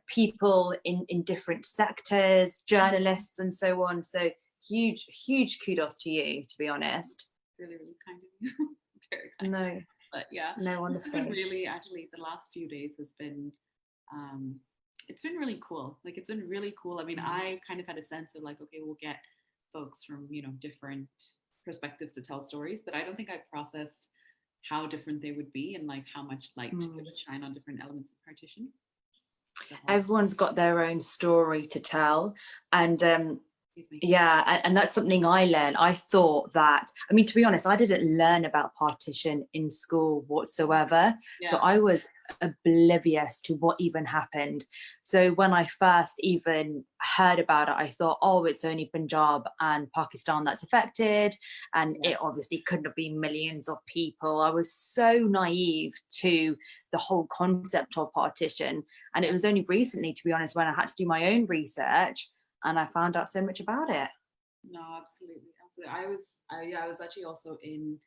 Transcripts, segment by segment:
people in different sectors, journalists and so on. So huge kudos to you, to be honest. Really kind of you. Very kind. No, but yeah, no, honestly, it's been really, actually the last few days has been it's been really cool. Like, it's been really cool. I mean, I kind of had a sense of like, okay, we'll get folks from, you know, different perspectives to tell stories, but I don't think I processed how different they would be and like how much light it would shine on different elements of partition. So, everyone's got their own story to tell, and yeah, and that's something I learned. I thought that, I mean, to be honest, I didn't learn about partition in school whatsoever. So I was oblivious to what even happened. So when I first even heard about it, I thought, oh, it's only Punjab and Pakistan that's affected, and it obviously couldn't have been millions of people. I was so naive to the whole concept of partition, and it was only recently, to be honest, when I had to do my own research and I found out so much about it. No, absolutely. I was actually also in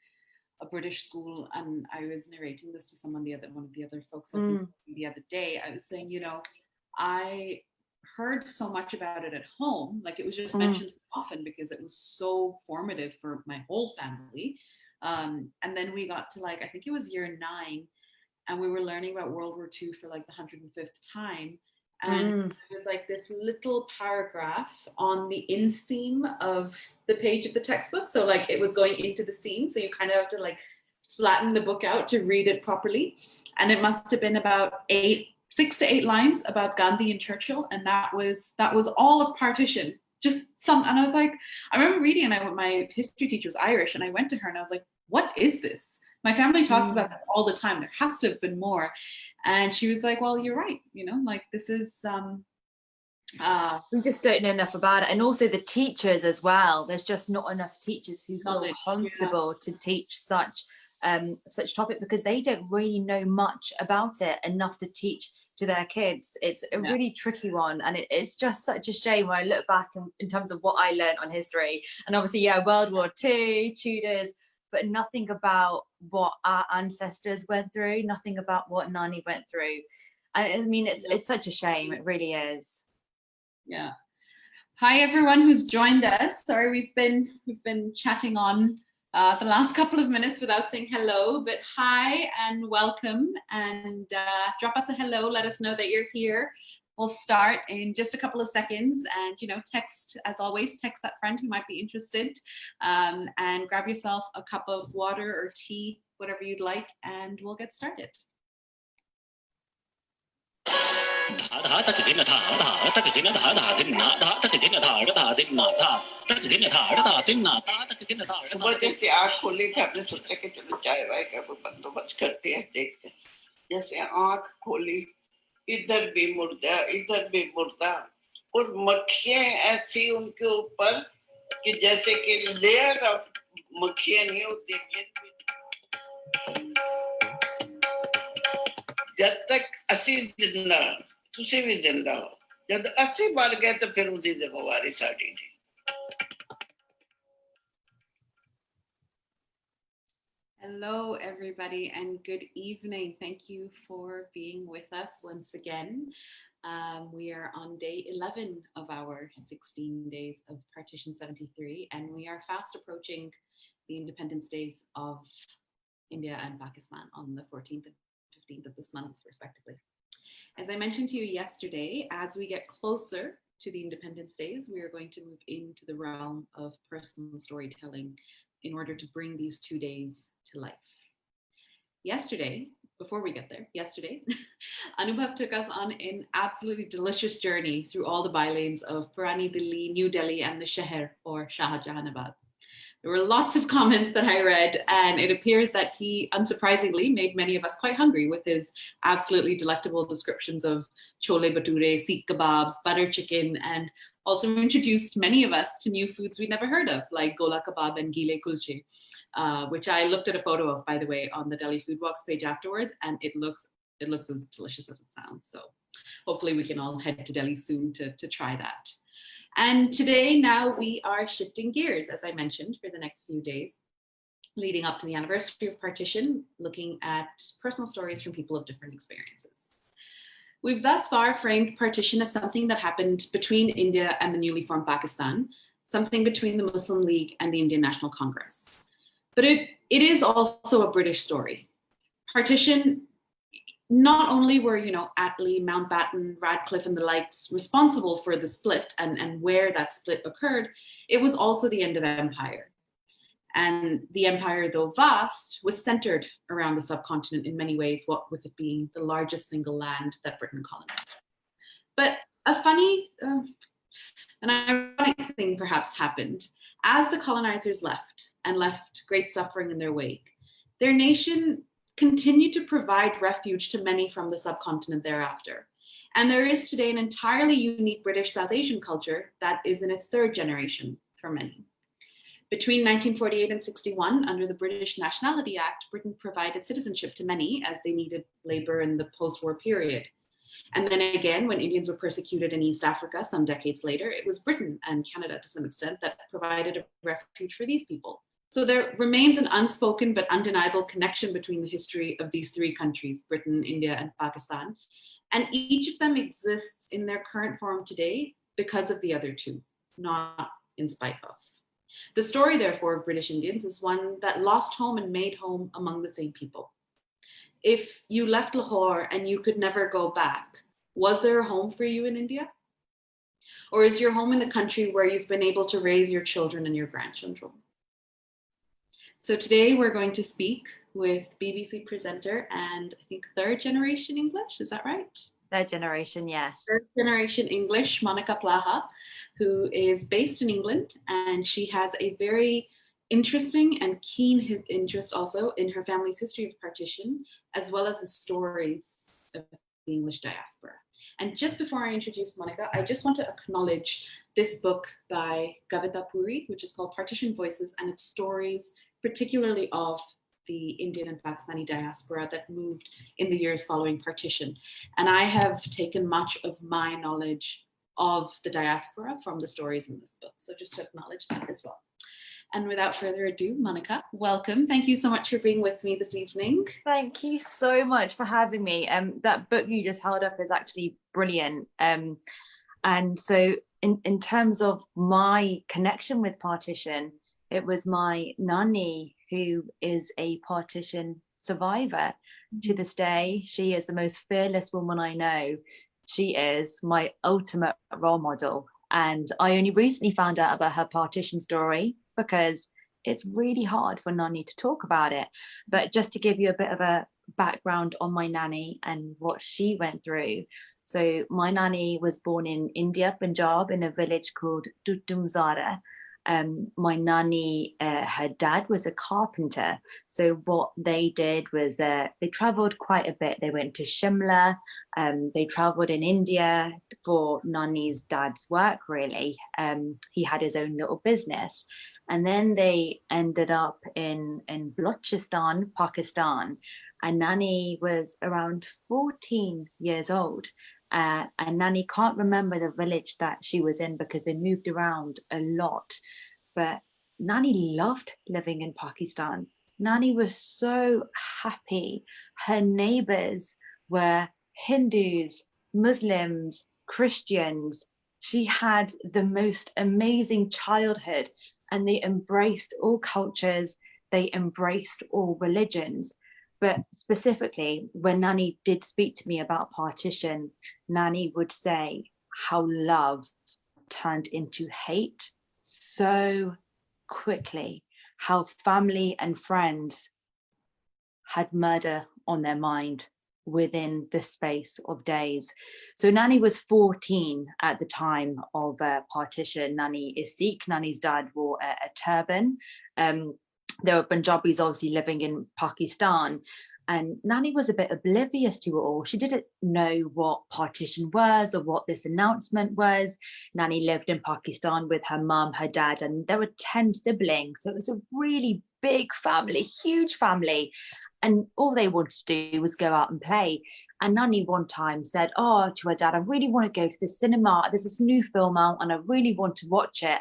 a British school, and I was narrating this to one of the other folks the other day. I was saying, you know, I heard so much about it at home, like it was just mentioned so often because it was so formative for my whole family. And then we got to like, I think it was year 9, and we were learning about World War II for like the 105th time. And it was like this little paragraph on the inseam of the page of the textbook. So like it was going into the seam. So you kind of have to like flatten the book out to read it properly. And it must have been about 6 to 8 lines about Gandhi and Churchill. And that was all of partition. Just some, and I was like, I remember reading, and my history teacher was Irish, and I went to her and I was like, what is this? My family talks about this all the time. There has to have been more. And she was like, well, you're right. You know, like this is, we just don't know enough about it. And also the teachers as well. There's just not enough teachers who feel comfortable to teach such topic, because they don't really know much about it enough to teach to their kids. It's a really tricky one, and it's just such a shame when I look back in terms of what I learned on history. And obviously, World War II, Tudors, but nothing about what our ancestors went through, nothing about what Nani went through. I mean, it's such a shame. It really is. Yeah. Hi everyone who's joined us. Sorry, we've been chatting on the last couple of minutes without saying hello, but hi and welcome, and drop us a hello. Let us know that you're here. We'll start in just a couple of seconds, and text, as always, text that friend who might be interested, and grab yourself a cup of water or tea, whatever you'd like, and we'll get started. सुबह जैसे आँख खोली थी, आपने सोचा कि चलो चाय वाय का बंदोबस्त करते हैं, देखते हैं। जैसे आँख खोली, इधर भी मुर्दा और मक्खियाँ ऐसी उनके ऊपर कि जैसे कि लेयर ऑफ मक्खियाँ नहीं होती। जब तक 80 जिंदा तुसी भी जिंदा हो, जब 80 मर गए तो फिर उसी जिम्मेवारी साड़ी थी। Hello everybody and good evening. Thank you for being with us once again. We are on day 11 of our 16 days of Partition 73, and we are fast approaching the Independence Days of India and Pakistan on the 14th and 15th of this month, respectively. As I mentioned to you yesterday, as we get closer to the Independence Days, we are going to move into the realm of personal storytelling in order to bring these 2 days to life. Yesterday, before we get there, Anubhav took us on an absolutely delicious journey through all the bylanes of Purani Delhi, New Delhi, and the Sheher, or Shah Jahanabad. There were lots of comments that I read, and it appears that he, unsurprisingly, made many of us quite hungry with his absolutely delectable descriptions of chole bhature, seekh kebabs, butter chicken, and also introduced many of us to new foods we'd never heard of, like gola kebab and gile kulche, which I looked at a photo of, by the way, on the Delhi Food Walks page afterwards, and it looks as delicious as it sounds. So hopefully we can all head to Delhi soon to try that. And today, now we are shifting gears, as I mentioned, for the next few days, leading up to the anniversary of partition, looking at personal stories from people of different experiences. We've thus far framed partition as something that happened between India and the newly formed Pakistan, something between the Muslim League and the Indian National Congress. But it is also a British story. Partition, not only were, Attlee, Mountbatten, Radcliffe, and the likes responsible for the split and where that split occurred, it was also the end of empire. And the empire, though vast, was centered around the subcontinent in many ways, what with it being the largest single land that Britain colonized. But a funny, an ironic thing perhaps happened. As the colonizers left and left great suffering in their wake, their nation continued to provide refuge to many from the subcontinent thereafter. And there is today an entirely unique British South Asian culture that is in its third generation for many. Between 1948 and 61, under the British Nationality Act, Britain provided citizenship to many as they needed labor in the post-war period. And then again, when Indians were persecuted in East Africa some decades later, it was Britain and Canada to some extent that provided a refuge for these people. So there remains an unspoken but undeniable connection between the history of these three countries, Britain, India, and Pakistan. And each of them exists in their current form today because of the other two, not in spite of. The story, therefore, of British Indians is one that lost home and made home among the same people. If you left Lahore and you could never go back, was there a home for you in India? Or is your home in the country where you've been able to raise your children and your grandchildren? So today we're going to speak with BBC presenter and I think third generation English, is that right? Third generation, yes. Third generation English, Monika Plaha, who is based in England, and she has a very interesting and keen interest also in her family's history of partition, as well as the stories of the English diaspora. And just before I introduce Monika, I just want to acknowledge this book by Kavita Puri, which is called Partition Voices, and its stories, particularly of the Indian and Pakistani diaspora that moved in the years following partition. And I have taken much of my knowledge of the diaspora from the stories in this book. So just to acknowledge that as well. And without further ado, Monika, welcome. Thank you so much for being with me this evening. Thank you so much for having me. That book you just held up is actually brilliant. And so in terms of my connection with partition, it was my nanny who is a partition survivor to this day. She is the most fearless woman I know. She is my ultimate role model. And I only recently found out about her partition story because it's really hard for nanny to talk about it. But just to give you a bit of a background on my nanny and what she went through. So my nanny was born in India, Punjab, in a village called Tutumzara. My nanny, her dad was a carpenter. So what they did was they traveled quite a bit. They went to Shimla. They traveled in India for nanny's dad's work, really. He had his own little business. And then they ended up in Balochistan, Pakistan. And nanny was around 14 years old. And nanny can't remember the village that she was in because they moved around a lot. But nanny loved living in Pakistan. Nanny was so happy. Her neighbors were Hindus, Muslims, Christians. She had the most amazing childhood, and they embraced all cultures. They embraced all religions. But specifically, when nanny did speak to me about partition, nanny would say how love turned into hate so quickly, how family and friends had murder on their mind within the space of days. So nanny was 14 at the time of partition. Nanny is Sikh. Nanny's dad wore a turban. There were Punjabis obviously living in Pakistan, and nanny was a bit oblivious to it all. She didn't know what partition was or what this announcement was. Nanny lived in Pakistan with her mum, her dad, and there were 10 siblings. So it was a really big family, huge family. And all they wanted to do was go out and play. And nanny one time said, to her dad, I really want to go to the cinema. There's this new film out and I really want to watch it.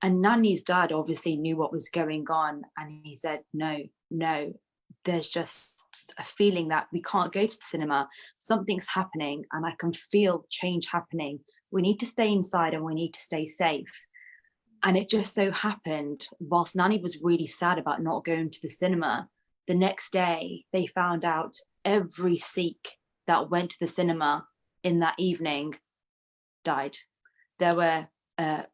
And nanny's dad obviously knew what was going on. And he said, no, there's just a feeling that we can't go to the cinema. Something's happening and I can feel change happening. We need to stay inside and we need to stay safe. And it just so happened, whilst Nani was really sad about not going to the cinema, the next day they found out every Sikh that went to the cinema in that evening died. There were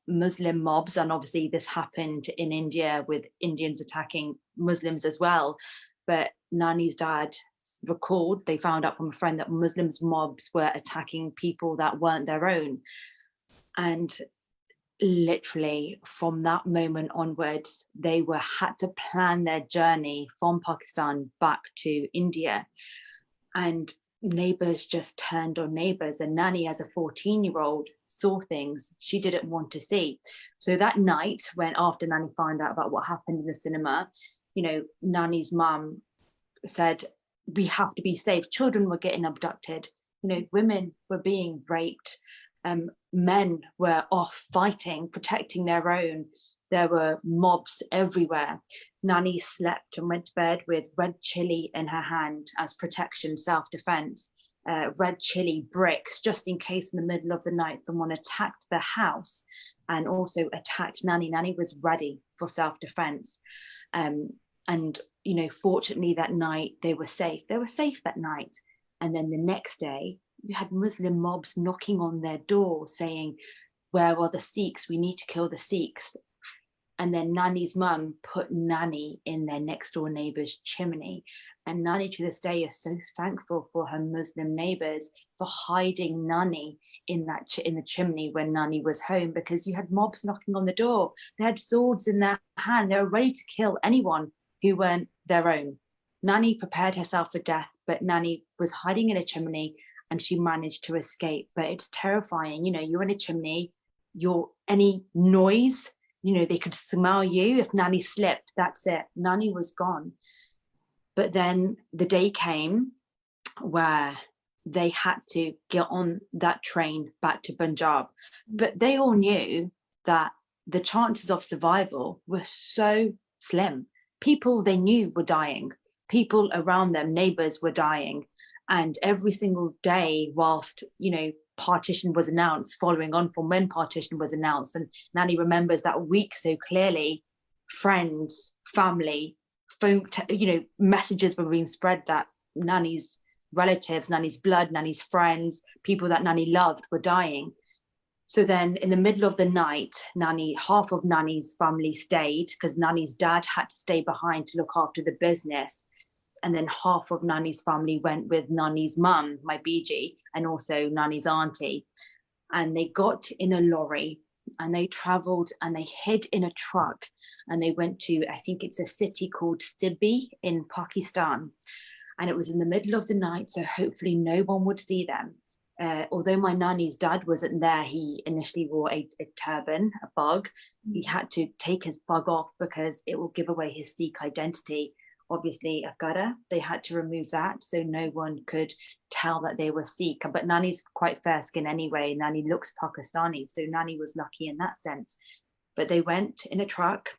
Muslim mobs, and obviously this happened in India with Indians attacking Muslims as well. But Nani's dad recalled, they found out from a friend that Muslims mobs were attacking people that weren't their own. And literally from that moment onwards, they had to plan their journey from Pakistan back to India. And neighbors just turned on neighbors, and Nani, as a 14-year-old, saw things she didn't want to see. So that night, when after Nani found out about what happened in the cinema, you know, Nani's mum said, we have to be safe. Children were getting abducted, you know, women were being raped, men were off fighting, protecting their own. There were mobs everywhere. Nani slept and went to bed with red chili in her hand as protection, self-defense, red chili bricks, just in case in the middle of the night someone attacked the house and also attacked Nani. Nani was ready for self-defense. And, you know, fortunately that night they were safe. They were safe that night. And then the next day, you had Muslim mobs knocking on their door saying, where are the Sikhs? We need to kill the Sikhs. And then Nani's mum put Nani in their next door neighbor's chimney. And Nani to this day is so thankful for her Muslim neighbors for hiding Nani in the chimney when Nani was home, because you had mobs knocking on the door. They had swords in their hand. They were ready to kill anyone who weren't their own. Nani prepared herself for death, but Nani was hiding in a chimney and she managed to escape. But it's terrifying. You know, you're in a chimney, any noise, you know, they could smell you. If Nani slipped, that's it. Nani was gone. But then the day came where they had to get on that train back to Punjab. But they all knew that the chances of survival were so slim. People they knew were dying. People around them, neighbors, were dying. And every single day, whilst, you know, partition was announced, following on from when partition was announced, and Nani remembers that week so clearly, friends, family, phone, you know, messages were being spread that Nani's relatives, Nani's blood, Nani's friends, people that Nani loved were dying. So then in the middle of the night, half of Nani's family stayed because Nani's dad had to stay behind to look after the business. And then half of Nani's family went with Nani's mum, my Biji, and also Nani's auntie. And they got in a lorry and they traveled and they hid in a truck and they went to, I think it's a city called Sibbi in Pakistan. And it was in the middle of the night, so hopefully no one would see them. Although my Nani's dad wasn't there, he initially wore a turban, a bug. He had to take his bug off because it will give away his Sikh identity. Obviously, a gada, they had to remove that so no one could tell that they were Sikh. But Nani's quite fair skin anyway. Nani looks Pakistani, so Nani was lucky in that sense. But they went in a truck,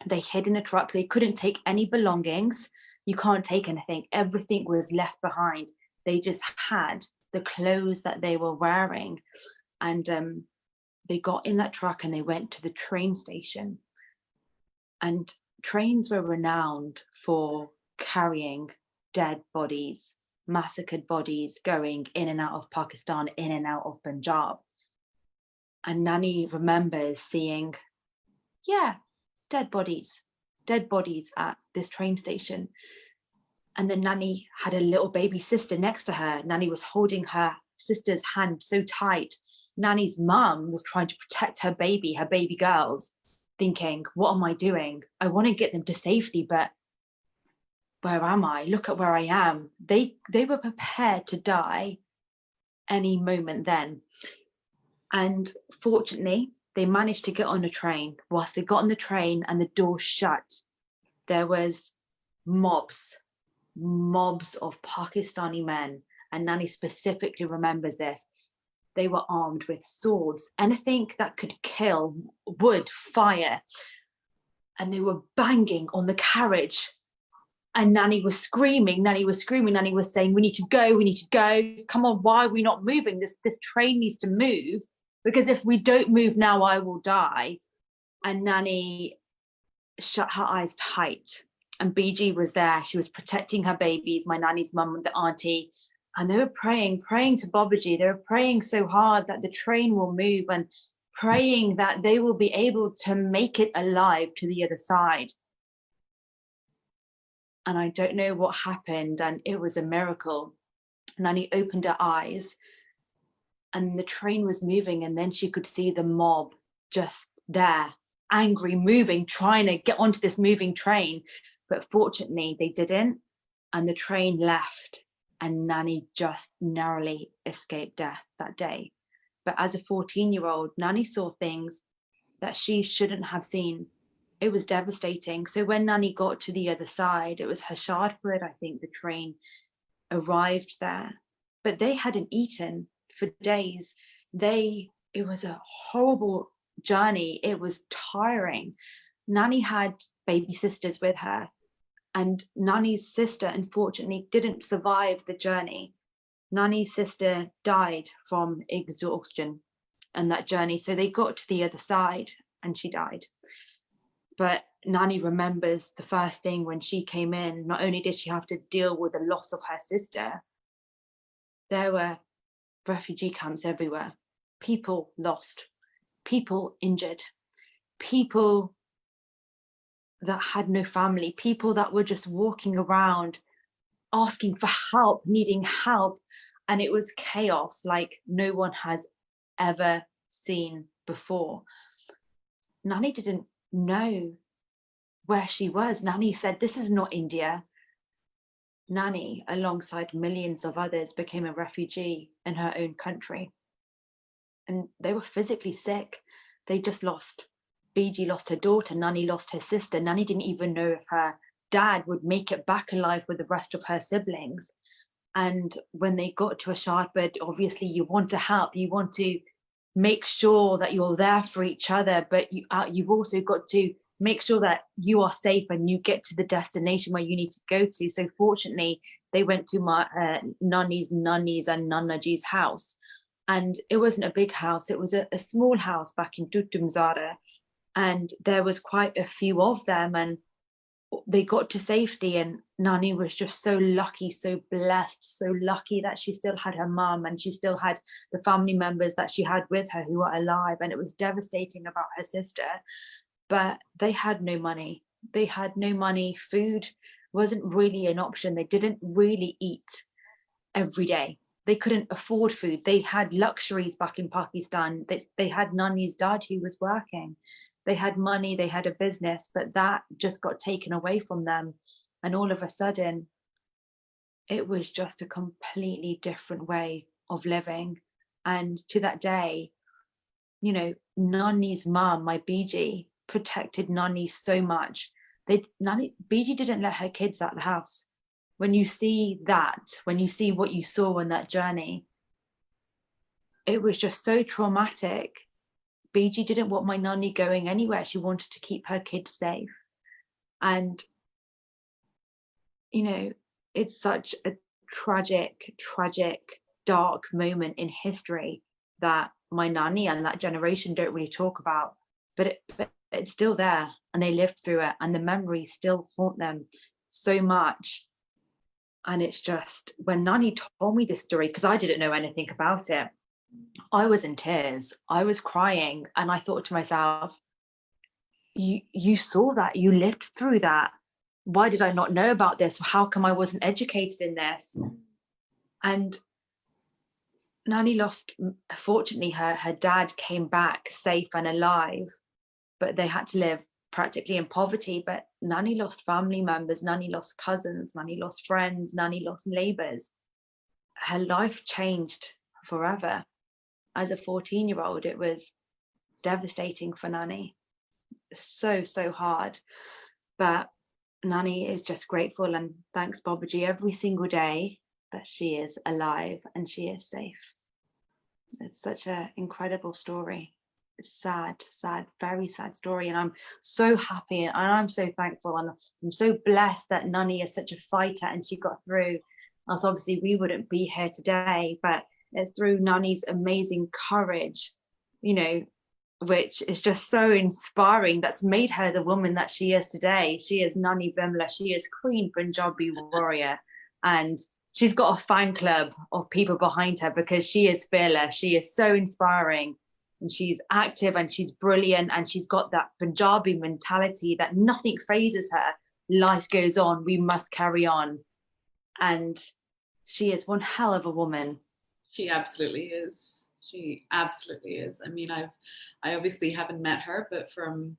they hid in a truck, they couldn't take any belongings. You can't take anything, everything was left behind. They just had the clothes that they were wearing. And they got in that truck and they went to the train station. And trains were renowned for carrying dead bodies, massacred bodies, going in and out of Pakistan, in and out of Punjab. And Nani remembers seeing, dead bodies at this train station. And then Nani had a little baby sister next to her. Nani was holding her sister's hand so tight. Nani's mum was trying to protect her baby girls, thinking, what am I doing? I want to get them to safety, but where am I? Look at where I am. They were prepared to die any moment then. And fortunately, they managed to get on a train. Whilst they got on the train and the door shut, there was mobs of Pakistani men. And Nani specifically remembers this. They were armed with swords, anything that could kill, wood, fire. And they were banging on the carriage And Nanny was screaming, Nanny was screaming, Nanny was saying, we need to go, come on, why are we not moving? This train needs to move, because if we don't move now, I will die. And Nanny shut her eyes tight, and BG was there. She was protecting her babies, my Nanny's mum and the auntie, and they were praying to Babaji. They were praying so hard that the train will move, and praying that they will be able to make it alive to the other side. And I don't know what happened, and it was a miracle. Nanny opened her eyes and the train was moving, and then she could see the mob just there, angry, moving, trying to get onto this moving train. But fortunately they didn't, and the train left, and Nanny just narrowly escaped death that day. But as a 14-year-old, Nanny saw things that she shouldn't have seen. It was devastating. So when Nanny got to the other side, it was Hashadpur, I think the train arrived there, but they hadn't eaten for days. It was a horrible journey. It was tiring. Nanny had baby sisters with her, and Nanny's sister unfortunately didn't survive the journey. Nanny's sister died from exhaustion and that journey. So they got to the other side and she died. But Nanny remembers the first thing when she came in, not only did she have to deal with the loss of her sister, there were refugee camps everywhere, people lost, people injured, people that had no family, people that were just walking around asking for help, needing help. And it was chaos like no one has ever seen before. Nanny didn't know where she was. Nanny said, this is not India. Nanny, alongside millions of others, became a refugee in her own country. And they were physically sick. They just lost. BG lost her daughter, Nanny lost her sister. Nanny didn't even know if her dad would make it back alive with the rest of her siblings. And when they got to Ashadpur, obviously you want to help, you want to make sure that you're there for each other, but you've also got to make sure that you are safe and you get to the destination where you need to go to. So fortunately, they went to my Nanny's and Nanaji's house. And it wasn't a big house, it was a small house back in Tutumzara. And there was quite a few of them, and they got to safety. And Nanny was just so lucky, so blessed, so lucky that she still had her mum and she still had the family members that she had with her who were alive. And it was devastating about her sister, but they had no money. They had no money. Food wasn't really an option. They didn't really eat every day. They couldn't afford food. They had luxuries back in Pakistan. They had Nanny's dad who was working. They had money, they had a business, but that just got taken away from them. And all of a sudden, it was just a completely different way of living. And to that day, you know, Nanny's mum, my BG, protected Nanny so much. BG didn't let her kids out of the house. When you see that, when you see what you saw on that journey, it was just so traumatic. BG didn't want my Nanny going anywhere. She wanted to keep her kids safe. And, you know, it's such a tragic, dark moment in history that my Nanny and that generation don't really talk about, but it's still there, and they lived through it, and the memories still haunt them so much. And it's just, when Nanny told me this story, because I didn't know anything about it, I was in tears, I was crying, and I thought to myself, you saw that, you lived through that. Why did I not know about this? How come I wasn't educated in this? And Nanny lost, fortunately, her dad came back safe and alive, but they had to live practically in poverty. But Nanny lost family members, Nanny lost cousins, Nanny lost friends, Nanny lost neighbors. Her life changed forever. As a 14-year-old, it was devastating for Nanny. So hard. But Nanny is just grateful and thanks Babaji every single day that she is alive and she is safe. It's such an incredible story. sad, very sad story. And I'm so happy and I'm so thankful and I'm so blessed that Nani is such a fighter and she got through. Else obviously we wouldn't be here today, but it's through Nani's amazing courage, you know, which is just so inspiring, that's made her the woman that she is today. She is Nani Vimla, she is Queen Punjabi warrior, and she's got a fan club of people behind her because she is fearless, she is so inspiring, and she's active and she's brilliant, and she's got that Punjabi mentality that nothing phases her. Life goes on, we must carry on. And she is one hell of a woman. She absolutely is. She absolutely is. I mean, I obviously haven't met her, but from,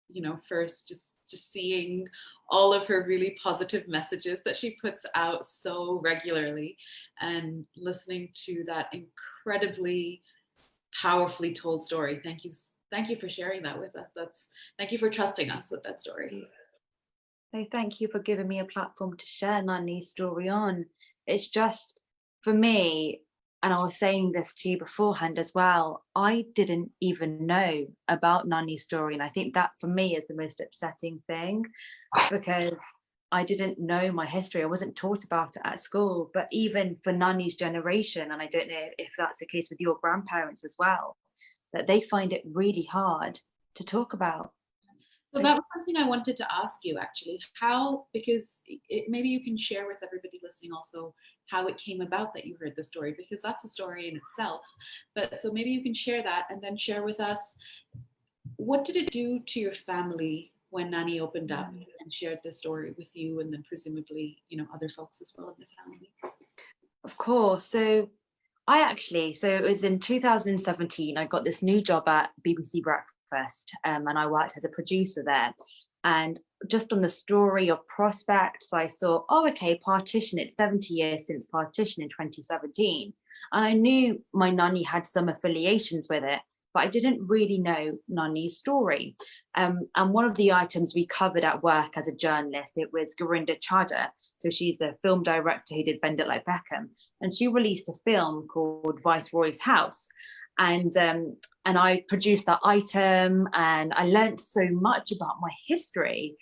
you know, first just seeing all of her really positive messages that she puts out so regularly and listening to that incredibly powerfully told story. Thank you for sharing that with us. Thank you for trusting us with that story. So thank you for giving me a platform to share Nani's story on. It's just, for me, and I was saying this to you beforehand as well, I didn't even know about Nani's story. And I think that for me is the most upsetting thing, because I didn't know my history. I wasn't taught about it at school. But even for Nani's generation, and I don't know if that's the case with your grandparents as well, that they find it really hard to talk about. So that was something I wanted to ask you, actually, how, because maybe you can share with everybody listening also how it came about that you heard the story, because that's a story in itself. But so maybe you can share that and then share with us, what did it do to your family when Nani opened up and shared the story with you, and then presumably, you know, other folks as well in the family? Of course. So it was in 2017, I got this new job at BBC Breakfast, and I worked as a producer there. And just on the story of prospects, I saw, oh, okay, Partition, it's 70 years since Partition in 2017. And I knew my Nani had some affiliations with it, but I didn't really know Nani's story. And one of the items we covered at work as a journalist, it was Gurinder Chadha. So she's the film director who did Bend It Like Beckham. And she released a film called Viceroy's House. And I produced that item, and I learned so much about my history.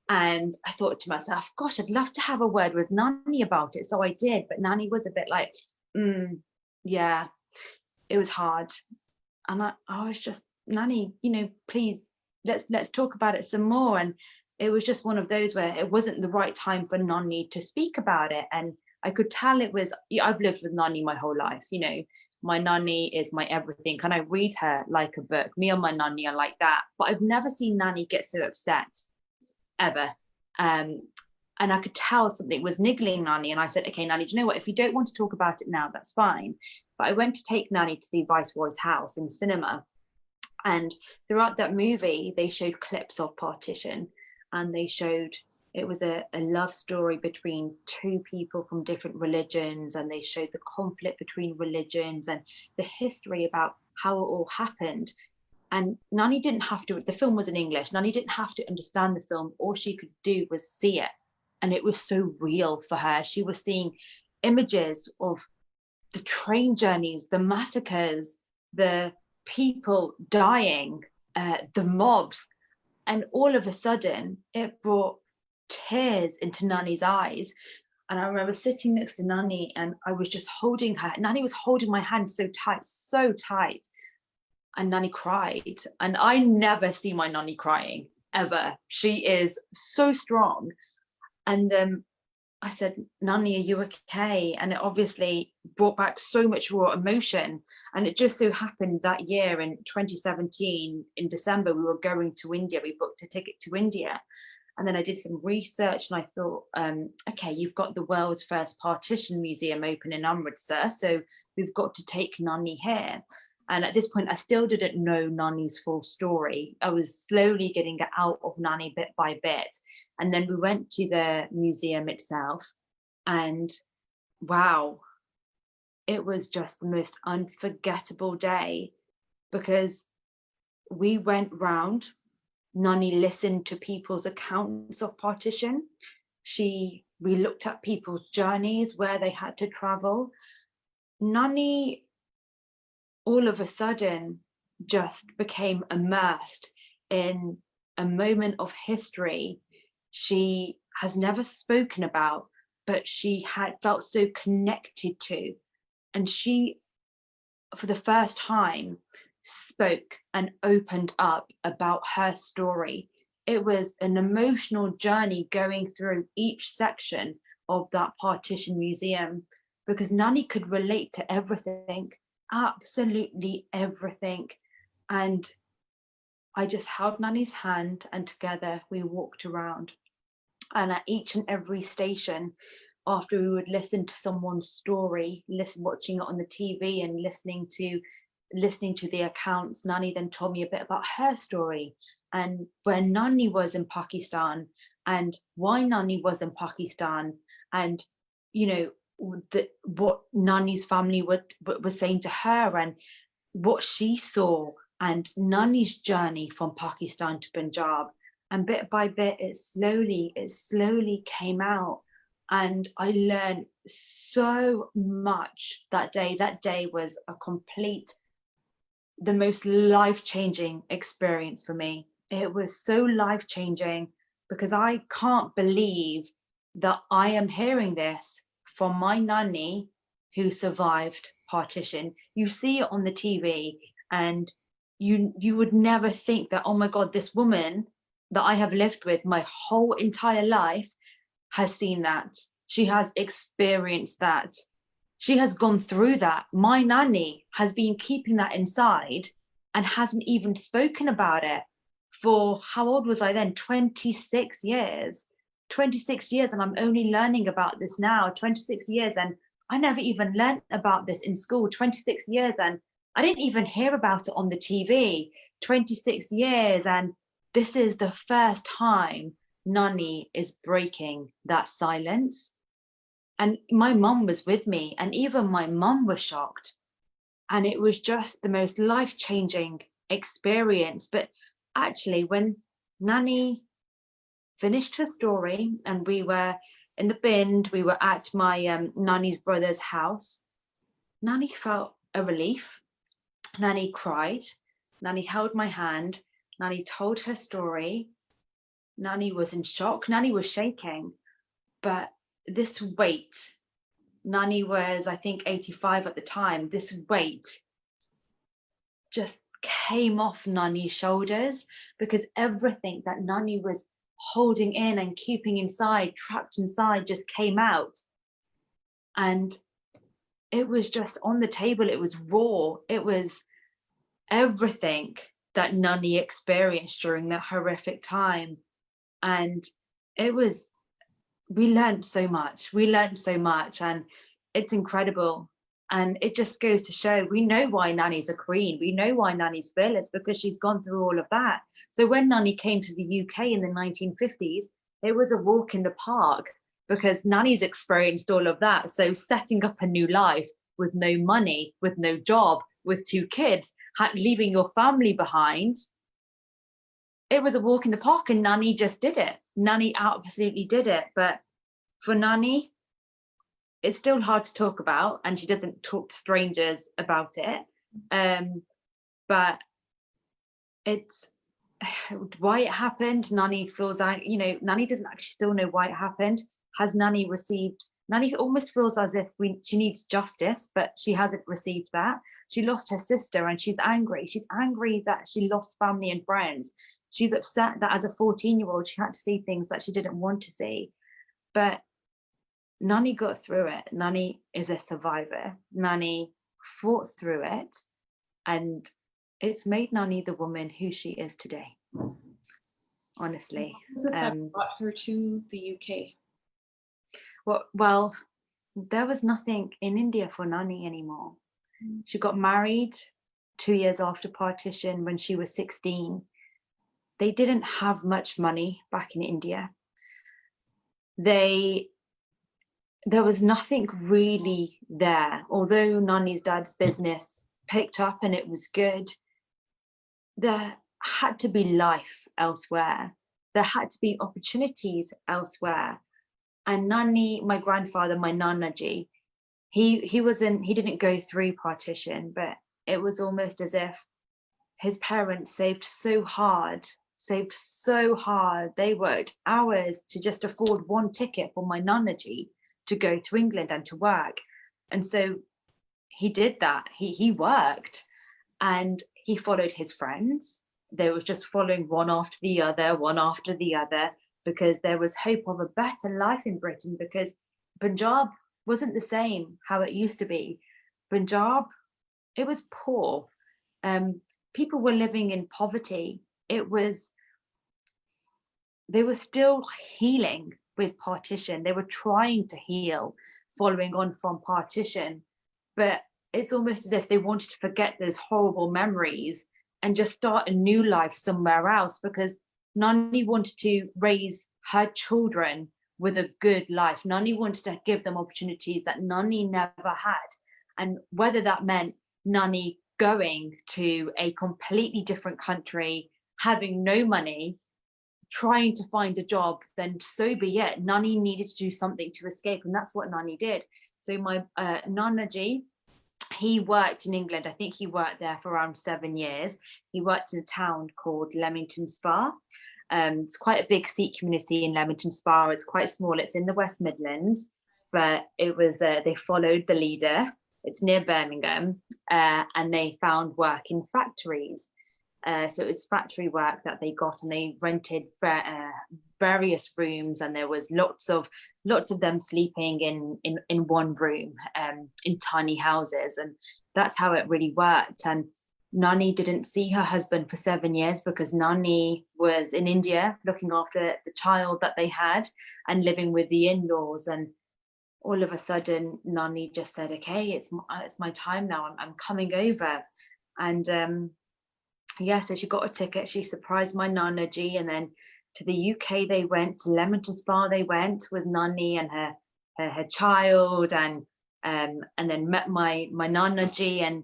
And I thought to myself, gosh, I'd love to have a word with Nani about it. So I did, but Nani was a bit like, yeah, it was hard. And I was just, Nani, you know, please, let's talk about it some more. And it was just one of those where it wasn't the right time for Nani to speak about it. And I could tell it was, I've lived with Nani my whole life, you know, my Nani is my everything. Can I read her like a book? Me and my Nani are like that. But I've never seen Nani get so upset, ever. And I could tell something was niggling Nani. And I said, okay, Nani, do you know what? If you don't want to talk about it now, that's fine. But I went to take Nani to see Viceroy's House in cinema. And throughout that movie, they showed clips of Partition, and they showed it was a love story between two people from different religions, and they showed the conflict between religions and the history about how it all happened. And Nani didn't have to, the film was in English, Nani didn't have to understand the film. All she could do was see it. And it was so real for her. She was seeing images of the train journeys, the massacres, the people dying, the mobs. And all of a sudden, it brought tears into Nani's eyes. And I remember sitting next to Nani, and I was just holding her. Nani was holding my hand so tight. And Nani cried. And I never see my Nani crying, ever. She is so strong. And I said, Nani, are you okay? And it obviously brought back so much raw emotion. And it just so happened that year in 2017, in December, we were going to India. We booked a ticket to India. And then I did some research, and I thought, okay, you've got the world's first Partition museum open in Amritsar, so we've got to take Nani here. And at this point, I still didn't know Nani's full story. I was slowly getting out of Nani bit by bit. And then we went to the museum itself, and wow, it was just the most unforgettable day, because we went round. Nani listened to people's accounts of Partition. We looked at people's journeys, where they had to travel. Nani, all of a sudden, just became immersed in a moment of history she has never spoken about, but she had felt so connected to. And she, for the first time, spoke and opened up about her story. It was an emotional journey going through each section of that Partition museum, because Nani could relate to everything, absolutely everything. And I just held Nani's hand, and together we walked around. And at each and every station, after we would listen to someone's story, watching it on the TV and listening to the accounts, Nani then told me a bit about her story and where Nani was in Pakistan and why Nani was in Pakistan, and what Nani's family was saying to her and what she saw, and Nani's journey from Pakistan to Punjab. And bit by bit, it slowly came out. And I learned so much that day. That day was the most life-changing experience for me. It was so life-changing because I can't believe that I am hearing this from my Nani who survived partition. You see it on the TV and you would never think that, oh my God, this woman that I have lived with my whole entire life has seen that. She has experienced that. She has gone through that. My Nani has been keeping that inside and hasn't even spoken about it for, how old was I then? 26 years. 26 years, and I'm only learning about this now. 26 years, and I never even learned about this in school. 26 years, and I didn't even hear about it on the TV. 26 years, and this is the first time Nani is breaking that silence. And my mum was with me, and even my mum was shocked. And it was just the most life-changing experience. But actually, when Nani finished her story and we were in the Bind, we were at my Nani's brother's house, Nani felt a relief. Nani cried. Nani held my hand. Nani told her story. Nani was in shock. Nani was shaking. But this weight, Nani was, I think, 85 at the time. This weight just came off Nani's shoulders, because everything that Nani was holding in and keeping inside, trapped inside, just came out. And it was just on the table. It was raw. It was everything that Nani experienced during that horrific time. And we learned so much. And it's incredible. And it just goes to show, we know why Nani's a queen. We know why Nani's fearless, because she's gone through all of that. So when Nani came to the UK in the 1950s, it was a walk in the park, because Nani's experienced all of that. So setting up a new life with no money, with no job, with 2 kids, leaving your family behind, it was a walk in the park, and Nani just did it. Nani absolutely did it. But for Nani, it's still hard to talk about, and she doesn't talk to strangers about it. But it's why it happened. Nani feels like, Nani doesn't actually still know why it happened. Has Nani received? Nani almost feels as if she needs justice, but she hasn't received that. She lost her sister, and she's angry. She's angry that she lost family and friends. She's upset that as a 14-year-old, she had to see things that she didn't want to see. But Nani got through it. Nani is a survivor. Nani fought through it, and it's made Nani the woman who she is today. Honestly. What was it that brought her to the UK? Well, there was nothing in India for Nani anymore. She got married 2 years after partition when she was 16. They didn't have much money back in India. There was nothing really there. Although Nani's dad's business picked up and it was good, there had to be life elsewhere. There had to be opportunities elsewhere. And Nani, my grandfather, my Nanaji, he didn't go through partition, but it was almost as if his parents saved so hard. They worked hours to just afford one ticket for my nanaji to go to England and to work. And so he did that. He worked and he followed his friends. They were just following one after the other, because there was hope of a better life in Britain, because Punjab wasn't the same how it used to be. Punjab, it was poor. People were living in poverty. They were still healing with partition. They were trying to heal following on from partition, but it's almost as if they wanted to forget those horrible memories and just start a new life somewhere else, because Nani wanted to raise her children with a good life. Nani wanted to give them opportunities that Nani never had. And whether that meant Nani going to a completely different country, having no money, trying to find a job, then so be it. Nani needed to do something to escape, and that's what Nani did. So my Nanaji, he worked in England. I think he worked there for around 7 years. He worked in a town called Leamington Spa. It's quite a big Sikh community in Leamington Spa. It's quite small. It's in the West Midlands, but it was they followed the leader. It's near Birmingham, and they found work in factories. So it was factory work that they got, and they rented various rooms, and there was lots of them sleeping in one room, in tiny houses, and that's how it really worked. And Nani didn't see her husband for 7 years because Nani was in India looking after the child that they had and living with the in-laws. And all of a sudden, Nani just said, "Okay, it's my time now. I'm coming over." And yeah, so she got a ticket. She surprised my Nanaji, and then to the UK they went, to Leamington Spa they went with Nani and her child, and then met my Nanaji, and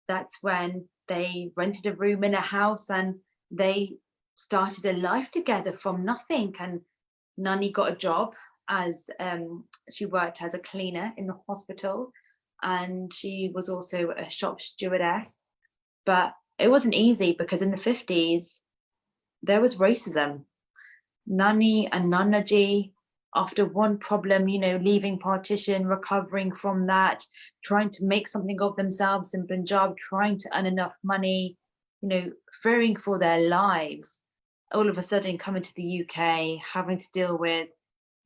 that's when they rented a room in a house and they started a life together from nothing. And Nani got a job as she worked as a cleaner in the hospital, and she was also a shop stewardess. But it wasn't easy because in the 50s there was racism. Nani and Nanaji, after one problem, leaving partition, recovering from that, trying to make something of themselves in Punjab, trying to earn enough money, fearing for their lives, all of a sudden coming to the UK, having to deal with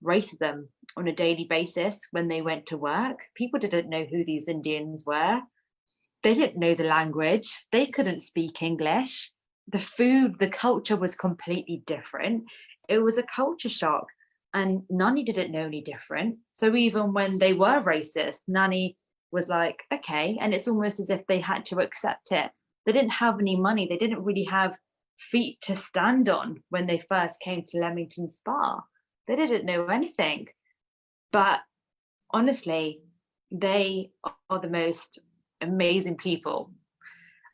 racism on a daily basis when they went to work. People didn't know who these Indians were. They didn't know the language. They couldn't speak English. The food, the culture was completely different. It was a culture shock. And Nani didn't know any different. So even when they were racist, Nani was like, okay. And it's almost as if they had to accept it. They didn't have any money. They didn't really have feet to stand on when they first came to Leamington Spa. They didn't know anything. But honestly, they are the most amazing people.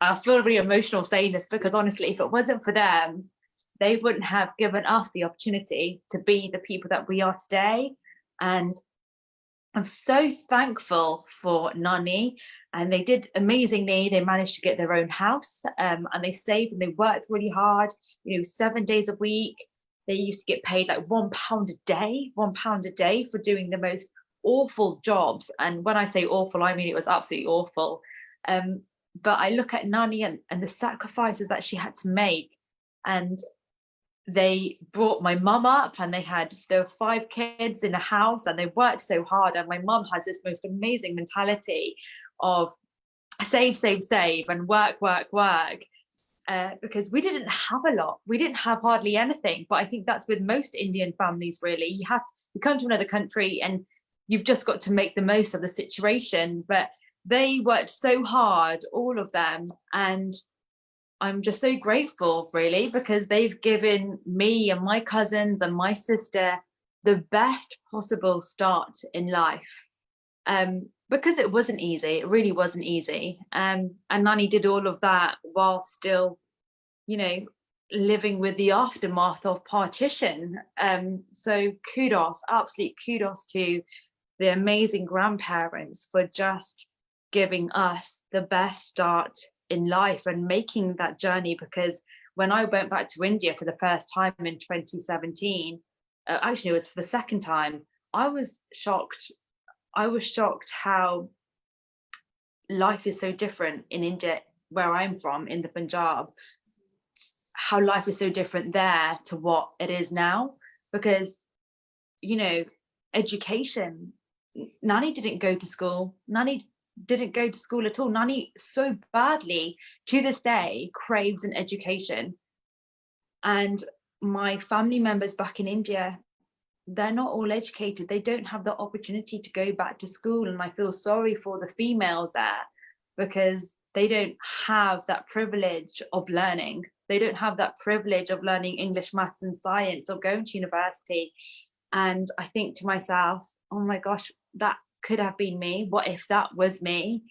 I feel really emotional saying this because honestly, if it wasn't for them, they wouldn't have given us the opportunity to be the people that we are today. And I'm so thankful for Nani, and they did amazingly. They managed to get their own house, and they saved and they worked really hard, 7 days a week. They used to get paid like £1 a day for doing the most awful jobs. And when I say awful, I mean it was absolutely awful. But I look at Nani and the sacrifices that she had to make, and they brought my mum up, and there were 5 kids in a house, and they worked so hard. And my mum has this most amazing mentality of save, and work, because we didn't have a lot. We didn't have hardly anything. But I think that's with most Indian families, really. You come to another country and you've just got to make the most of the situation. But they worked so hard, all of them, and I'm just so grateful, really, because they've given me and my cousins and my sister the best possible start in life. Because it wasn't easy. It really wasn't easy. And Nani did all of that while still, living with the aftermath of partition. So absolute kudos to the amazing grandparents for just giving us the best start in life and making that journey. Because when I went back to India for the first time in 2017, actually it was for the second time, I was shocked. I was shocked how life is so different in India, where I'm from, in the Punjab, how life is so different there to what it is now. Because, you know, education, Nani didn't go to school. Nani didn't go to school at all. Nani so badly, to this day, craves an education. And my family members back in India, they're not all educated. They don't have the opportunity to go back to school. And I feel sorry for the females there, because they don't have that privilege of learning. They don't have that privilege of learning English, maths and science, or going to university. And I think to myself, oh my gosh, that could have been me. What if that was me?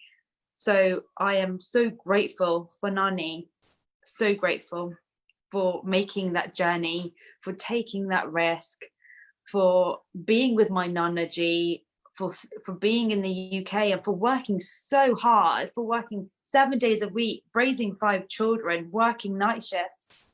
So I am so grateful for Nani, so grateful for making that journey, for taking that risk, for being with my Nana Ji, for being in the UK, and for working so hard, for working 7 days a week, raising 5 children, working night shifts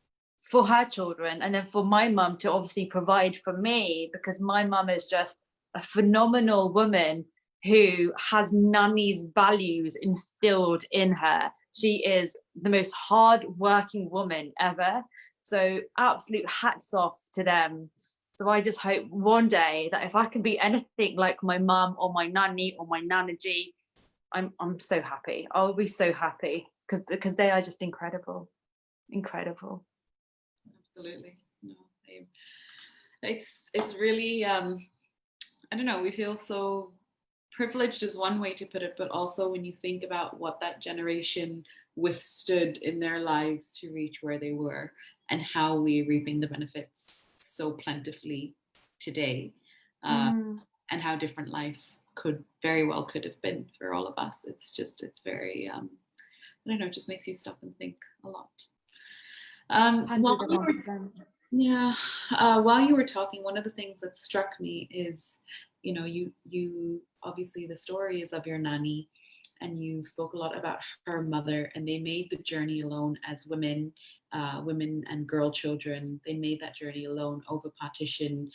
for her children, and then for my mum to obviously provide for me, because my mum is just a phenomenal woman who has Nani's values instilled in her. She is the most hard-working woman ever. So absolute hats off to them. So I just hope one day that if I can be anything like my mum or my Nani or my Nana Ji, I'm so happy. I'll be so happy, because they are just incredible, incredible. Absolutely. No, it's really I don't know, we feel so privileged is one way to put it, but also when you think about what that generation withstood in their lives to reach where they were, and how we're reaping the benefits so plentifully today, and how different life could have been for all of us. It's very I don't know, it just makes you stop and think a lot. While you were talking, one of the things that struck me is, you know, you obviously, the story is of your Nani, and you spoke a lot about her mother, and they made the journey alone as women and girl children. They made that journey alone over partition.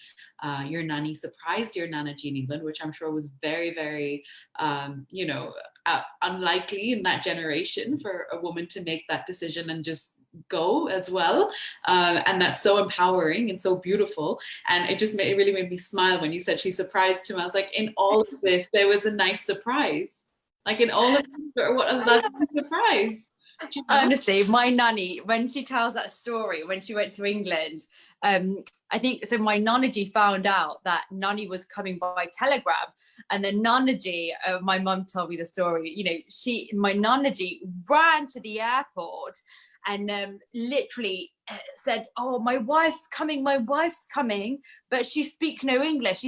Your Nani surprised your Nana Ji in England, which I'm sure was very, very, unlikely in that generation for a woman to make that decision and just go as well. And that's so empowering and so beautiful. And it just it really made me smile when you said she surprised him. I was like, in all of this, there was a nice surprise. Like in all of this, what a lovely surprise. You know? Honestly, my Nani, when she tells that story, when she went to England, I think, so my Nana Ji found out that Nani was coming by telegram, and then Nana Ji, my mum told me the story, you know, my Nana Ji ran to the airport and literally said, oh, my wife's coming, but she speak no English.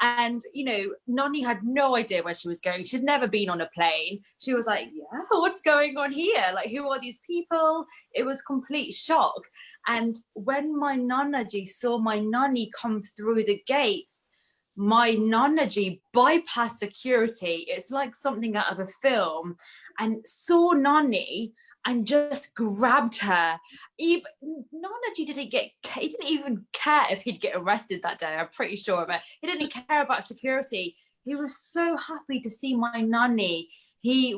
And, you know, Nani had no idea where she was going. She's never been on a plane. She was like, yeah, what's going on here? Like, who are these people? It was complete shock. And when my Nana Ji saw my Nani come through the gates, my Nana Ji bypassed security. It's like something out of a film, and saw Nani and just grabbed her. Even Nana Ji didn't even care if he'd get arrested that day, I'm pretty sure of it. He didn't care about security. He was so happy to see my Nani. He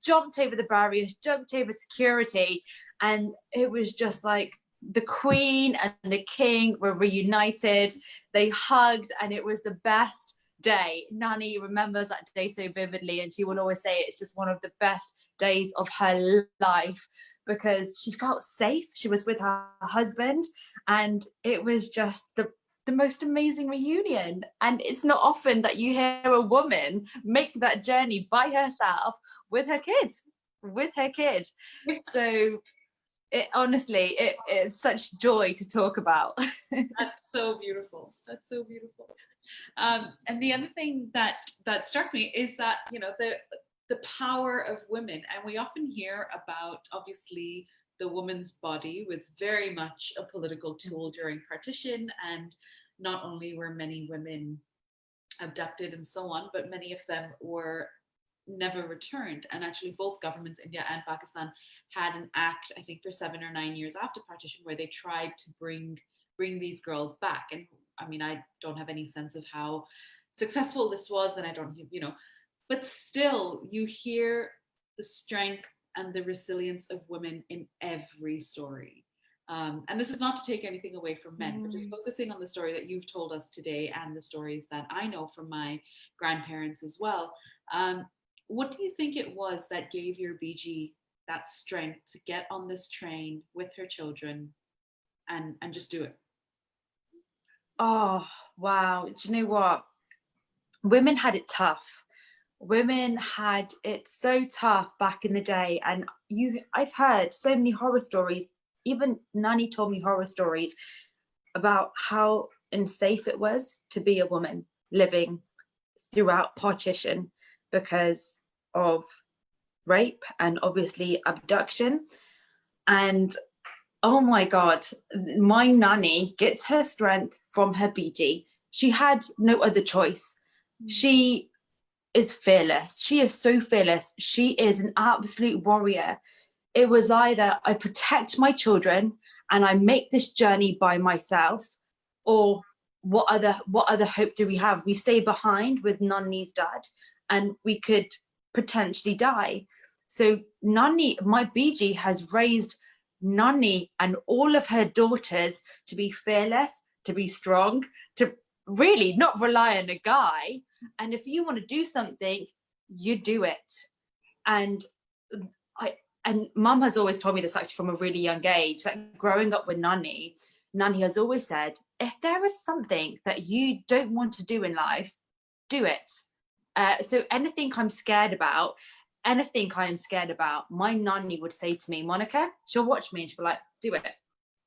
jumped over the barriers, jumped over security, and it was just like the Queen and the King were reunited. They hugged, and it was the best day. Nani remembers that day so vividly, and she will always say it's just one of the best days of her life, because she felt safe. She was with her husband, and it was just the most amazing reunion. And it's not often that you hear a woman make that journey by herself with her kids. So it honestly, it is such joy to talk about. That's so beautiful. And the other thing that struck me is that, you know, the power of women, and we often hear about, obviously, the woman's body was very much a political tool during partition, and not only were many women abducted and so on, but many of them were never returned. And actually both governments, India and Pakistan, had an act, I think for 7 or 9 years after partition, where they tried to bring these girls back. And I mean, I don't have any sense of how successful this was, and I don't, you know, but still you hear the strength and the resilience of women in every story. And this is not to take anything away from men, but just focusing on the story that you've told us today and the stories that I know from my grandparents as well. What do you think it was that gave your BG that strength to get on this train with her children and just do it? Oh, wow. Do you know what? Women had it tough. Women had it so tough back in the day. And I've heard so many horror stories. Even Nanny told me horror stories about how unsafe it was to be a woman living throughout partition because of rape and obviously abduction. And oh my God, my nanny gets her strength from her BG. She had no other choice. She is fearless. She is so fearless. She is an absolute warrior. It was either I protect my children and I make this journey by myself, or what other hope do we have? We stay behind with Nanny's dad and we could potentially die. So Nanny, my BG, has raised Nanny and all of her daughters to be fearless, to be strong, to really not rely on a guy. And if you want to do something, you do it. And Mum has always told me this actually from a really young age, like growing up with Nanny has always said, if there is something that you don't want to do in life, do it. So anything I'm scared about, my Nanny would say to me, Monika, she'll watch me and she'll be like, do it.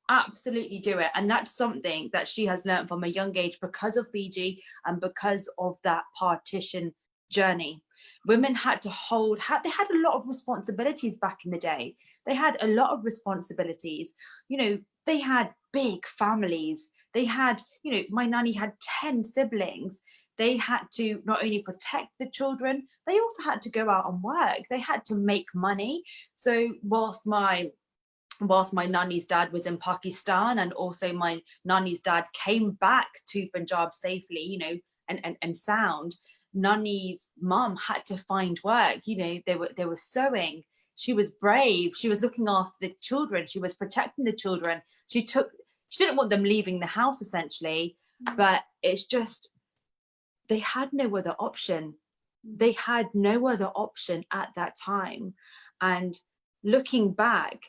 Absolutely do it. And that's something that she has learned from a young age because of BG and because of that partition journey. Women had to they had a lot of responsibilities back in the day. They had a lot of responsibilities. You know, they had big families. They had, you know, my nanny had 10 siblings. They had to not only protect the children, they also had to go out and work. They had to make money. So whilst my nanny's dad was in Pakistan, and also my nanny's dad came back to Punjab safely, you know, and sound, Nanny's mum had to find work. You know, they were sewing. She was brave. She was looking after the children. She was protecting the children. She didn't want them leaving the house essentially, but it's just, they had no other option. They had no other option at that time. And looking back,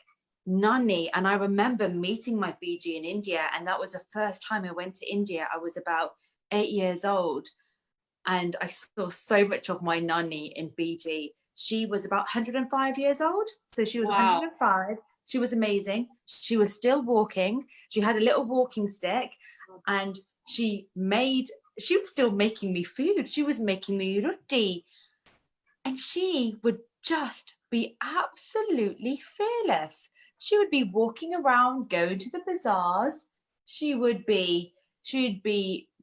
Nanny, and I remember meeting my BG in India, and that was the first time I went to India. I was about 8 years old, and I saw so much of my Nanny in BG. She was about 105 years old, so she was 105. She was amazing. She was still walking. She had a little walking stick, and she was still making me food. She was making me roti, and she would just be absolutely fearless. She would be walking around, going to the bazaars. She would be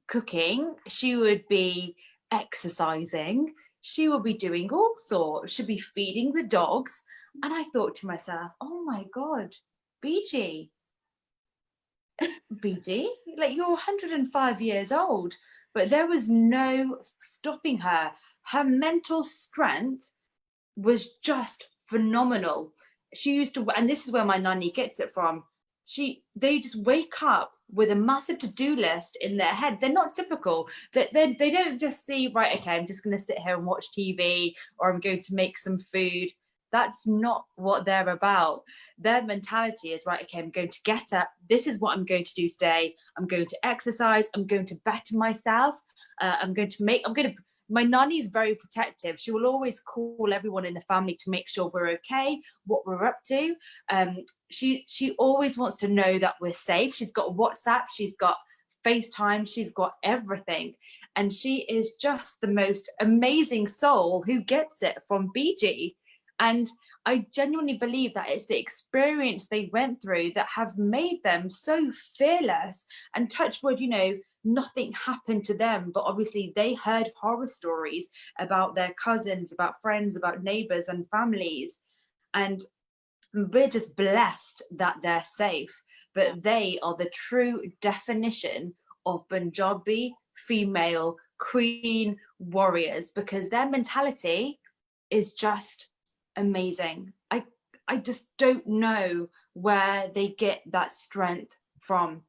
cooking. She would be exercising. She would be doing all sorts. She'd be feeding the dogs. And I thought to myself, oh my God, BG, like you're 105 years old, but there was no stopping her. Her mental strength was just phenomenal. She used to, and this is where my nanny gets it from, they just wake up with a massive to-do list in their head. They're not typical. They don't just see, right, okay, I'm just going to sit here and watch TV, or I'm going to make some food. That's not what they're about. Their mentality is, right, okay, I'm going to get up. This is what I'm going to do today. I'm going to exercise. I'm going to better myself. My nanny is very protective. She will always call everyone in the family to make sure we're okay, what we're up to. She always wants to know that we're safe. She's got WhatsApp, she's got FaceTime, she's got everything. And she is just the most amazing soul who gets it from BG. And I genuinely believe that it's the experience they went through that have made them so fearless. And touch wood, you know, nothing happened to them, but obviously they heard horror stories about their cousins, about friends, about neighbors and families. And we're just blessed that they're safe, but they are the true definition of Punjabi female queen warriors, because their mentality is just amazing. I just don't know where they get that strength from.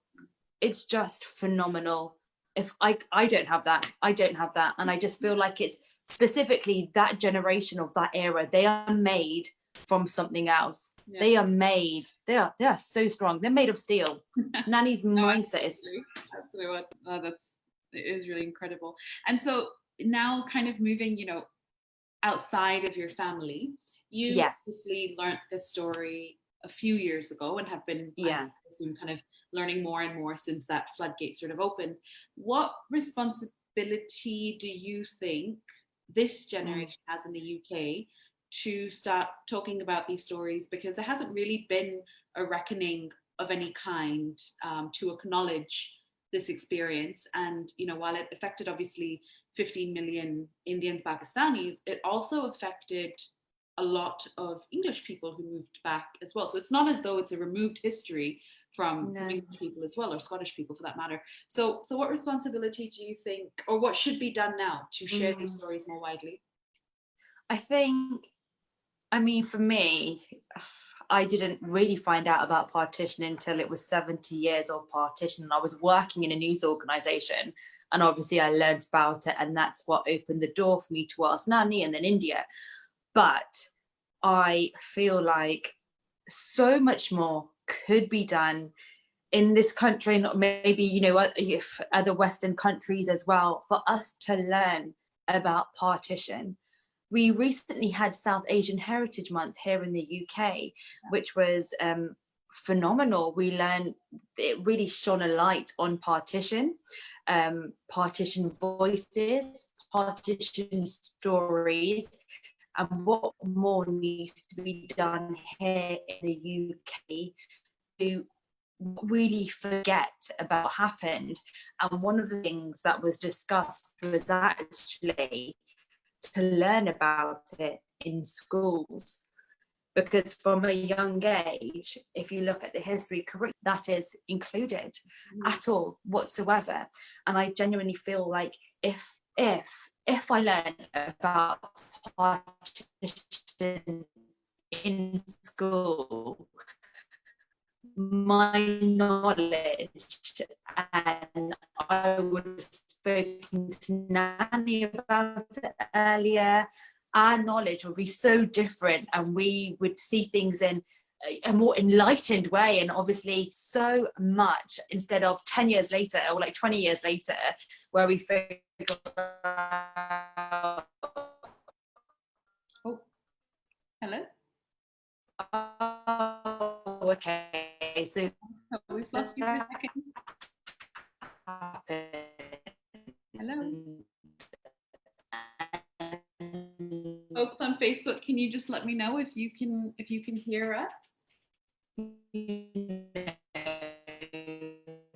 It's just phenomenal. If I don't have that, I don't have that. And I just feel like it's specifically that generation of that era, they are made from something else. Yeah. They are so strong. They're made of steel. Nani's mindset is absolutely what it is really incredible. And so now kind of moving, you know, outside of your family, you obviously learned this story a few years ago and have been I assume kind of learning more and more since that floodgate sort of opened. What responsibility do you think this generation has in the UK to start talking about these stories? Because there hasn't really been a reckoning of any kind to acknowledge this experience. And, you know, while it affected obviously 15 million Indians, Pakistanis, it also affected a lot of English people who moved back as well. So it's not as though it's a removed history from English people as well, or Scottish people for that matter. So what responsibility do you think, or what should be done now to share these stories more widely? I think, I mean, for me, I didn't really find out about partition until it was 70 years of partition. I was working in a news organization, and obviously I learned about it, and that's what opened the door for me to ask Nani and then India. But I feel like so much more could be done in this country, and maybe, you know, if other Western countries as well, for us to learn about partition. We recently had South Asian Heritage Month here in the UK, which was phenomenal. We learned, it really shone a light on partition, partition voices, partition stories, and what more needs to be done here in the UK to really forget about what happened. And one of the things that was discussed was actually to learn about it in schools, because from a young age, if you look at the history curriculum, that is included at all whatsoever. And I genuinely feel like if I learn about partition in school, my knowledge, and I would have spoken to Nani about it earlier, our knowledge would be so different, and we would see things in a more enlightened way. And obviously so much, instead of 10 years later or like 20 years later, where we figure out, oh, hello. Oh, okay, so we've lost you for a second. Hello. Folks on Facebook, can you just let me know if you can hear us?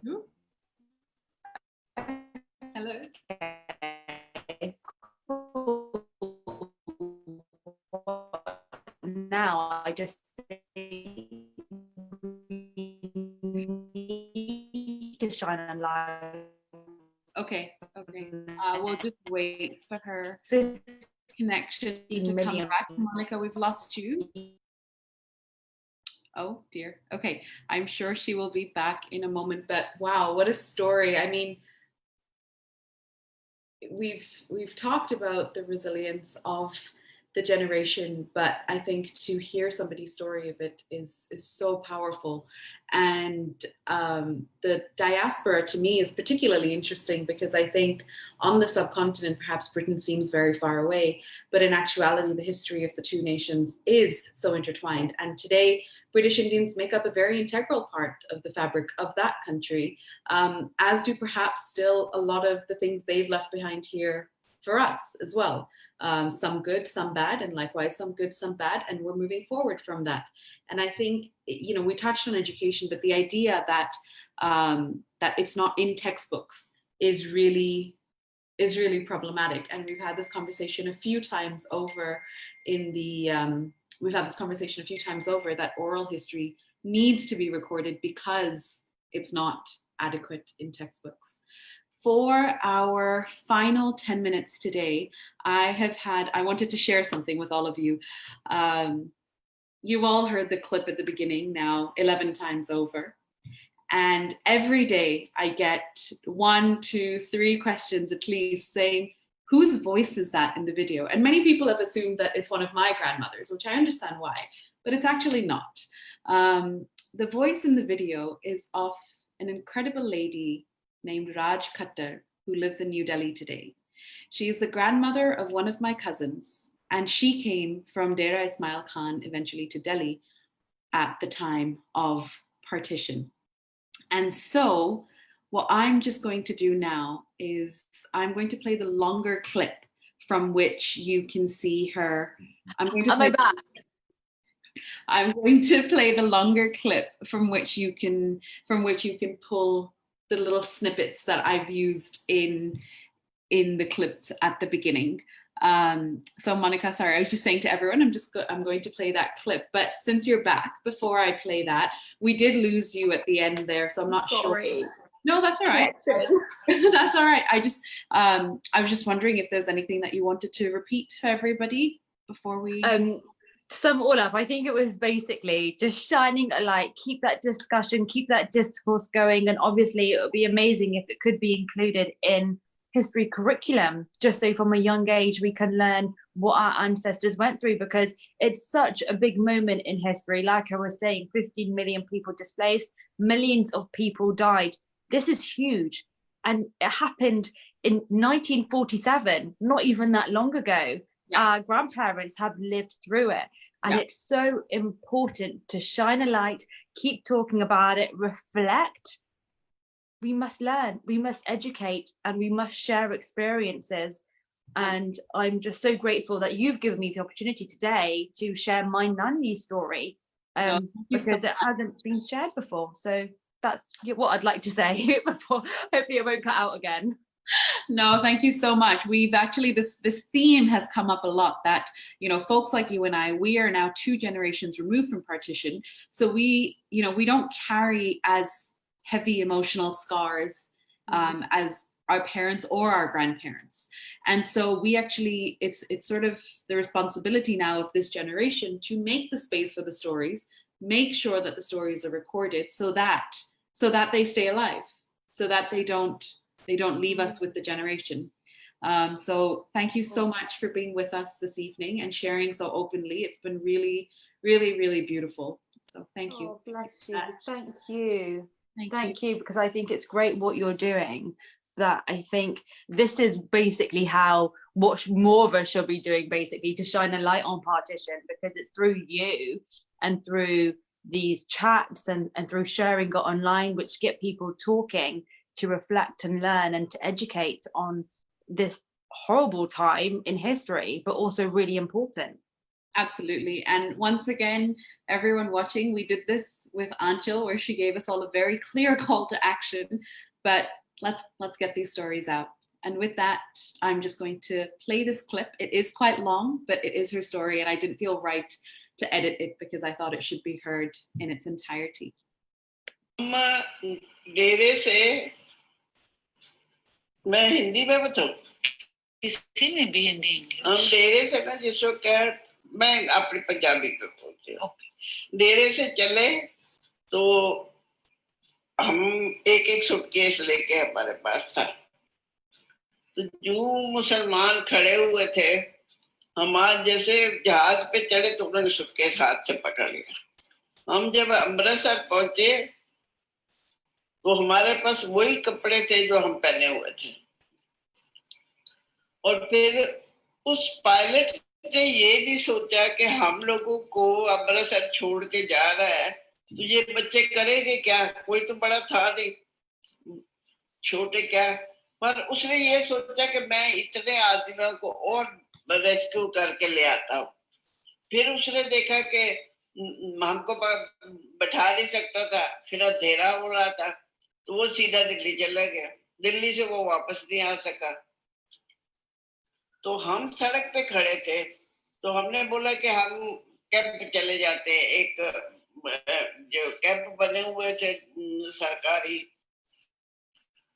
Ooh. Hello. Now I just need to shine a light. Okay. We'll just wait for her connection to come back. Monika, we've lost you. Oh dear. Okay, I'm sure she will be back in a moment. But wow, what a story! I mean, we've talked about the resilience of the generation, but I think to hear somebody's story of it is so powerful. And the diaspora to me is particularly interesting, because I think on the subcontinent, perhaps Britain seems very far away, but in actuality, the history of the two nations is so intertwined. And today, British Indians make up a very integral part of the fabric of that country, as do perhaps still a lot of the things they've left behind here for us as well. Some good, some bad, and likewise some good, some bad, and we're moving forward from that. And I think, you know, we touched on education, but the idea that that it's not in textbooks, is really problematic. And we've had this conversation a few times over that oral history needs to be recorded because it's not adequate in textbooks. For our final 10 minutes today, I wanted to share something with all of you. You've all heard the clip at the beginning now 11 times over. And every day I get 1, 2, 3 questions at least saying, whose voice is that in the video? And many people have assumed that it's one of my grandmothers, which I understand why, but it's actually not. The voice in the video is of an incredible lady named Raj Khattar, who lives in New Delhi today. She is the grandmother of one of my cousins, and she came from Dera Ismail Khan eventually to Delhi at the time of partition. And so what I'm just going to do now is I'm going to play the longer clip from which you can see her. I'm going to play the longer clip from which you can pull the little snippets that I've used in the clips at the beginning. So Monika, sorry, I was just saying to everyone, I'm going to play that clip. But since you're back, before I play that, we did lose you at the end there, so I'm not sure. No, that's all right. That's all right. I was just wondering if there's anything that you wanted to repeat for everybody before we. To sum it all up, I think it was basically just shining a light, keep that discussion, keep that discourse going, and obviously it would be amazing if it could be included in history curriculum, just so from a young age we can learn what our ancestors went through, because it's such a big moment in history. Like I was saying, 15 million people displaced, millions of people died. This is huge, and it happened in 1947, not even that long ago. Our grandparents have lived through it, and it's so important to shine a light, keep talking about it, reflect. We must learn, we must educate, and we must share experiences. And I'm just so grateful that you've given me the opportunity today to share my nanny's story, because it hasn't been shared before. So that's what I'd like to say before. Hopefully it won't cut out again. No, thank you so much. We've actually, this theme has come up a lot, that, you know, folks like you and I, we are now 2 generations removed from partition. So we don't carry as heavy emotional scars as our parents or our grandparents. And so we actually, it's sort of the responsibility now of this generation to make the space for the stories, make sure that the stories are recorded so that they stay alive, so that they don't leave us with the generation. So thank you so much for being with us this evening and sharing so openly. It's been really, really, really beautiful. So thank you. Oh, bless you. Thank you. Thank you, because I think it's great what you're doing. That I think this is basically how what more of us should be doing, basically, to shine a light on partition, because it's through you and through these chats and through sharing it online, which get people talking, to reflect and learn and to educate on this horrible time in history, but also really important. Absolutely. And once again, everyone watching, we did this with Aanchal, where she gave us all a very clear call to action, but let's get these stories out. And with that, I'm just going to play this clip. It is quite long, but it is her story, and I didn't feel right to edit it because I thought it should be heard in its entirety. मैं हिंदी में बताऊं, किसी में भी हिंदी हम डेरे से ना, जिसको क्या, मैं अपनी पंजाबी को बोलती हूँ। डेरे से चले तो हम एक सूटकेस लेके हमारे पास था, तो जो मुसलमान खड़े हुए थे, हम आज जैसे जहाज पे चढ़े तो उन्होंने सूटकेस हाथ से पकड़ लिया। हम जब अमृतसर पहुंचे तो हमारे पास वही कपड़े थे जो हम पहने हुए थे, और फिर उस पायलट ने ये नहीं सोचा कि हम लोगों को अमृतसर छोड़ के जा रहा है तो ये बच्चे करेंगे क्या, कोई तो बड़ा था नहीं, छोटे क्या, पर उसने ये सोचा कि मैं इतने आदमियों को और रेस्क्यू करके ले आता हूँ। फिर उसने देखा कि हमको बैठा नहीं सकता था, फिर अंधेरा हो रहा था, तो वो सीधा दिल्ली चला गया। दिल्ली से वो वापस नहीं आ सका। तो हम सड़क पे खड़े थे, तो हमने बोला कि हम कैंप चले जाते हैं। एक जो कैंप बने हुए थे सरकारी,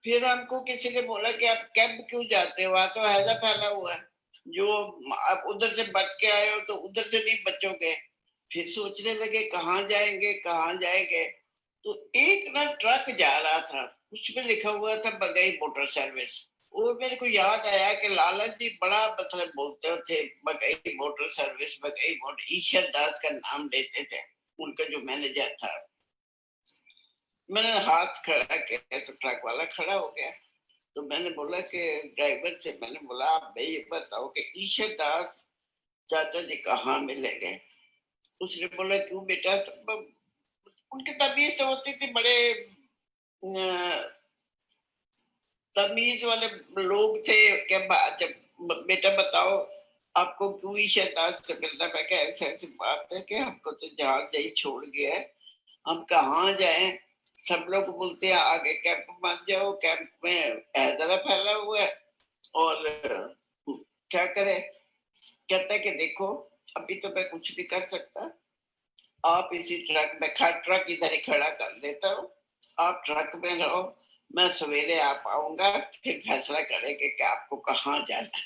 फिर हमको किसी ने बोला कि आप कैंप क्यों जाते हो, वहां तो हैजा फैला हुआ है, जो आप उधर से बच के आए हो तो उधर से नहीं बचोगे। फिर सोचने लगे कहाँ जाएंगे कहाँ जाएंगे। तो एक ना ट्रक जा रहा था, उसमें लिखा हुआ था बगई मोटर सर्विस। और मेरे को याद आया कि लाला जी बड़ा मतलब बोलते थे Bagai motor service, Bagai motor. Ishwar Das का नाम लेते थे, उनका जो मैनेजर था। मैंने हाथ खड़ा किया तो ट्रक वाला खड़ा हो गया। तो मैंने बोला कि ड्राइवर से, मैंने बोला आप भाई ये बताओ कि ईश्वर दास चाचा जी कहाँ मिलेंगे। उसने बोला क्यों बेटा, सब उनकी तबीयत होती थी, बड़े तमीज वाले लोग थे। क्या जब बेटा बताओ आपको क्यों ईश्वर दास से मिलना। मैं क्या ऐसी ऐसी बात है कि हमको तो जहाज ही छोड़ गया है, हम कहाँ जाएं। सब लोग बोलते हैं आगे कैंप मान जाओ, कैंप में हैदरा फैला हुआ है और क्या करे। कहता है कि देखो अभी तो मैं कुछ नहीं कर सकता, आप इसी ट्रक में ट्रक इधर ही खड़ा कर देता हूँ, आप ट्रक में रहो, मैं सवेरे आ पाऊंगा, फिर फैसला करेंगे कि आपको कहाँ जाना है।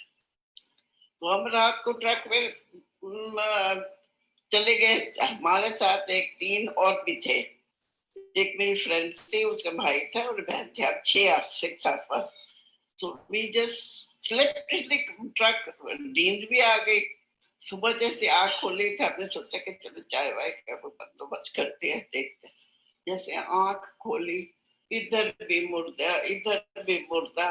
तो हम रात को ट्रक में चले गए। हमारे साथ एक 3 और भी थे, एक मेरी फ्रेंड थी, उसका भाई था और बहन थी। अब 6 of us. So we just slept in the truck, नींद भी आ गई। सुबह जैसे आँख खोली थी, हमने सोचा कि चलो चाय वाय का बंदोबस्त करते हैं, देखते हैं। जैसे आँख खोली, इधर भी मुर्दा इधर भी मुर्दा,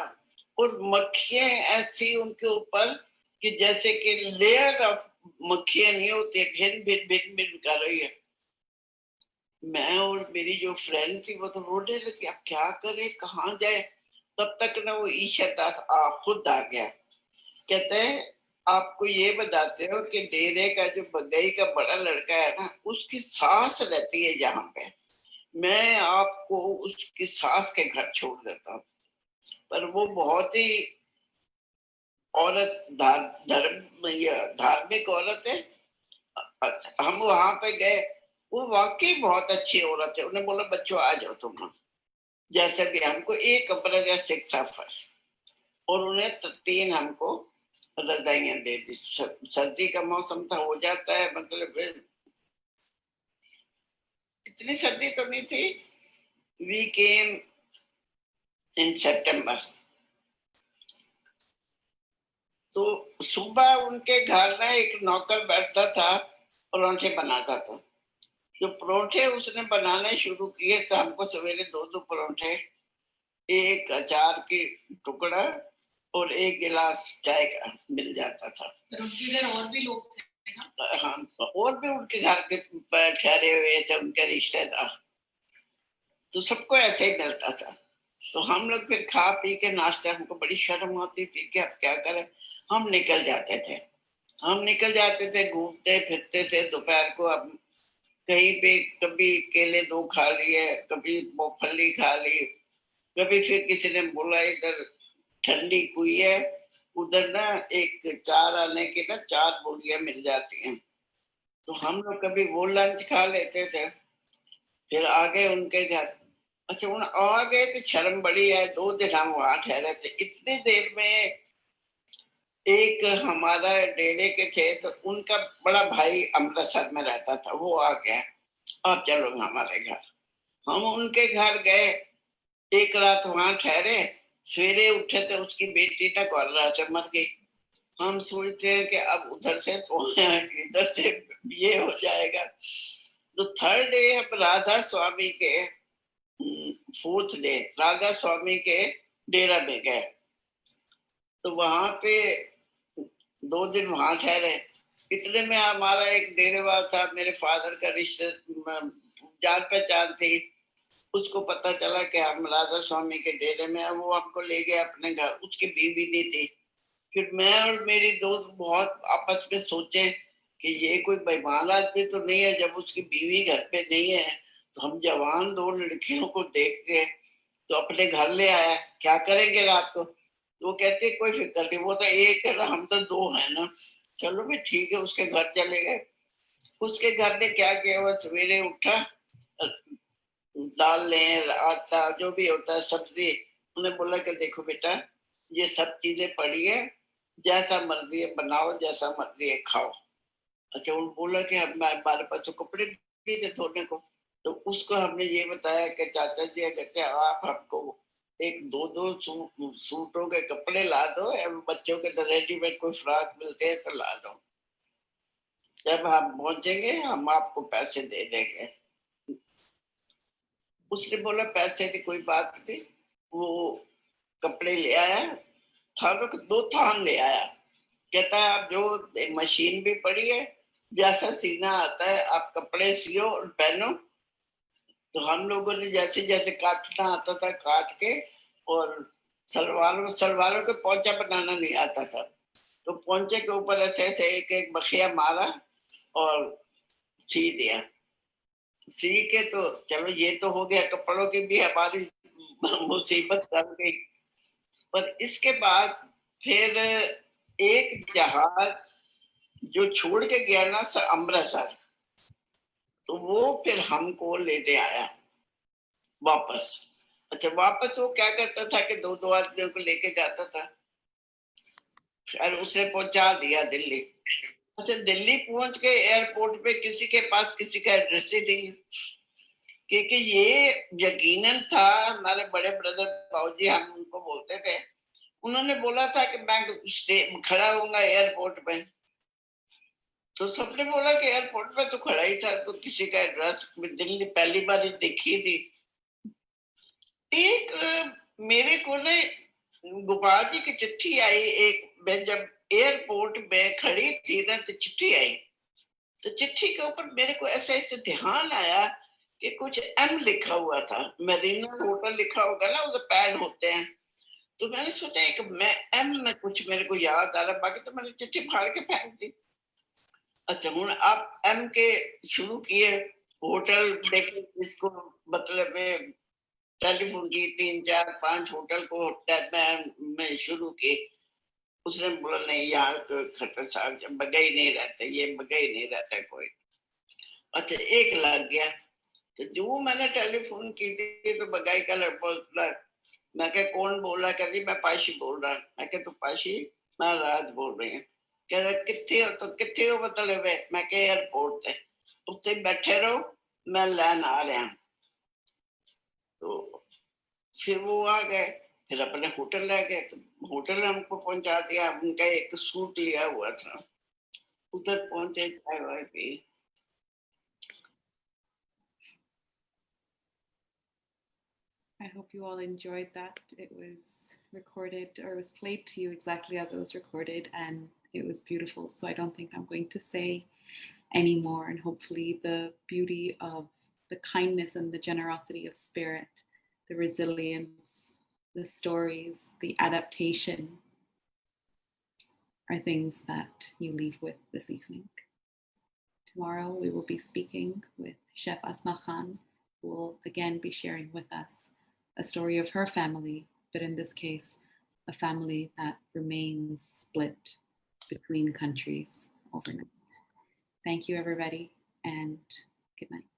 और मक्खियां ऐसी उनके ऊपर कि जैसे कि लेयर ऑफ मक्खियां नहीं होती, भिन भिन भिन भिन कर रही है। मैं और मेरी जो फ्रेंड थी वो तो रोने लगी, अब क्या करे कहाँ जाए। तब तक ना वो ईश्वर दास खुद आ गया। कहते हैं आपको ये बताते हो कि डेरे का जो बगई का बड़ा लड़का है ना, उसकी सास रहती है यहाँ पे, मैं आपको उसकी सास के घर छोड़ देता हूँ। पर वो बहुत ही औरत धार्मिक औरत है। अच्छा, हम वहां पे गए, वो वाकई बहुत अच्छी औरत है। उन्हें बोला बच्चों आ जाओ तुम, जैसे भी हमको एक कमरा दिया 6 ऑफ अस, और उन्हें 3 हमको रजाइयां दे दी। सर्दी का मौसम था, हो जाता है मतलब इतनी सर्दी तो नहीं थी। वी केम इन सितंबर। तो सुबह उनके घर ना एक नौकर बैठता था, परोठे बनाता था। जो परोठे उसने बनाने शुरू किए तो हमको सवेरे 2-2 परोठे, एक अचार की टुकड़ा और एक गिलास चाय का मिल जाता था। उनके घर और भी लोग थे ना? हाँ, और भी उनके घर के ठहरे हुए थे उनके रिश्तेदार, तो सबको ऐसे ही मिलता था। तो हम लोग फिर खा पी के नाश्ते, हमको बड़ी शर्म आती थी कि अब क्या करें। हम निकल जाते थे, घूमते फिरते थे दोपहर को। अब कहीं पे कभी केले 2 खा लिए, कभी मूंगफली खा ली, कभी फिर किसी ने बोला इधर ठंडी कुई है, उधर ना एक 4 आने की ना 4 बोलियां मिल जाती हैं, तो हम लोग कभी वो लंच खा लेते थे। फिर आ गए उनके घर। अच्छा, उन आ गए तो शर्म बड़ी है। 2 दिन हम वहां ठहरे थे। इतनी देर में एक हमारा डेरे के थे, तो उनका बड़ा भाई अमृतसर में रहता था, वो आ गया, अब चलो हमारे घर। हम उनके घर गए, एक रात वहां ठहरे। सवेरे उठे तो उसकी बेटी ना कॉलरा से मर गई। हम सोचते हैं कि अब उधर से तो इधर से ये हो जाएगा। तो 3rd डे हम राधा स्वामी के 4th डे राधा स्वामी के डेरा में गए। तो वहां पे 2 दिन वहां ठहरे। इतने में हमारा एक डेरेवाल था, मेरे फादर का रिश्ते जान पहचान थी। उसको पता चला कि हम राधा स्वामी के डेरे में है, वो हमको ले गया अपने घर। उसकी बीवी नहीं थी। फिर मैं और मेरी दोस्त बहुत आपस में सोचे कि ये कोई बेईमान आदमी तो नहीं है, जब उसकी बीवी घर पे नहीं है। तो हम जवान 2 लड़कियों को देख के तो अपने घर ले आया, क्या करेंगे रात को? तो वो कहते कोई फिक्र नहीं, वो तो एक है ना, हम तो दो हैं ना, चलो भी ठीक है। उसके घर चले गए। उसके घर ने क्या किया, वो सवेरे उठा, दाल लें, आटा, जो भी होता है, सब्जी, उन्हें बोला कि देखो बेटा, ये सब चीजें पड़ी है, जैसा मर्जी है बनाओ, जैसा मर्जी है खाओ। अच्छा, उन बोला कि हमारे पास तो कपड़े नहीं थे धोने को। तो उसको हमने ये बताया कि चाचा जी कहते आप हमको एक दो दो सूटों के कपड़े ला दो, बच्चों के तो रेडीमेड कोई फ्रॉक मिलते हैं तो ला दो, जब हम पहुंचेंगे हम आपको पैसे दे देंगे। उसने बोला पैसे की कोई बात नहीं। वो कपड़े ले आया, थानों के 2 थान ले आया। कहता है आप जो मशीन भी पड़ी है, जैसा सीना आता है आप कपड़े सियो और पहनो। तो हम लोगों ने जैसे जैसे काटना आता था काट के, और सलवारों के पोंचा बनाना नहीं आता था, तो पोंचे के ऊपर ऐसे ऐसे एक एक बखिया मारा और सी दिया। सी के तो चलो ये तो हो गया, कपड़ों की भी हमारी मुसीबत कर गई। पर इसके बाद फिर एक जहाज जो छोड़ के गया ना अमृतसर, तो वो फिर हमको लेने आया वापस। अच्छा, वापस वो क्या करता था कि दो दो आदमियों को लेके जाता था, और उसने पहुंचा दिया दिल्ली। अच्छा, दिल्ली पहुंच के एयरपोर्ट पे किसी के पास किसी का एड्रेस ही नहीं, क्योंकि ये यकीनन था हमारे बड़े ब्रदर बाबूजी, हम उनको बोलते थे, उन्होंने बोला था कि मैं खड़ा होऊंगा एयरपोर्ट पे। तो सबने बोला कि एयरपोर्ट पे तो खड़ा ही था, तो किसी का एड्रेस दिल्ली पहली बार ही देखी थी। एक मेरे को ना गोपाल जी की चिट्ठी आई, एक मैं जब एयरपोर्ट में खड़ी थी ना तो चिट्ठी आई। तो चिट्ठी के ऊपर मेरे को ऐसे ऐसे ध्यान आया कि कुछ एम लिखा हुआ था, मरीना होटल लिखा होगा ना, उधर पैड होते हैं। तो मैंने सोचा एक मैं एम में कुछ मेरे को याद आ रहा, बाकी तो मैंने चिट्ठी फाड़ के फेंक दी। अच्छा, हूँ आप एम के शुरू किए, होटल देखे इसको, मतलब टेलीफोन की 3 4 5 होटल को में शुरू किए। उसने बोला नहीं, यहाँ खट्टर साहब बगई नहीं रहते, ये बगई नहीं रहता कोई। अच्छा, एक लग गया। तो जो मैंने टेलीफोन की थी तो बगाई का लड़का, मैं क्या कौन बोल रहा, कहती मैं पाशी बोल रहा। मैं क्या तो पाशी, मैं राज बोल रही हूँ। कह रहा कितने हो, तो कितने हो मतलब है। मैं क्या एयरपोर्ट थे, उत्ते बैठे रहो, मैं लैन आ रहा। तो फिर वो आ गए, फिर अपने होटल ले गए। तो होटल हमको पहुंचा दिया, उनका एक सूट लिया हुआ था, उधर पहुंचे, चाय Y P. I hope you all enjoyed that. It was recorded, or was played to you exactly as it was recorded, and it was beautiful. So I don't think I'm going to say any more. And hopefully the beauty of the kindness and the generosity of spirit, the resilience, the stories, the adaptation are things that you leave with this evening. Tomorrow we will be speaking with Chef Asma Khan, who will again be sharing with us a story of her family, but in this case, a family that remains split between countries overnight. Thank you, everybody, and good night.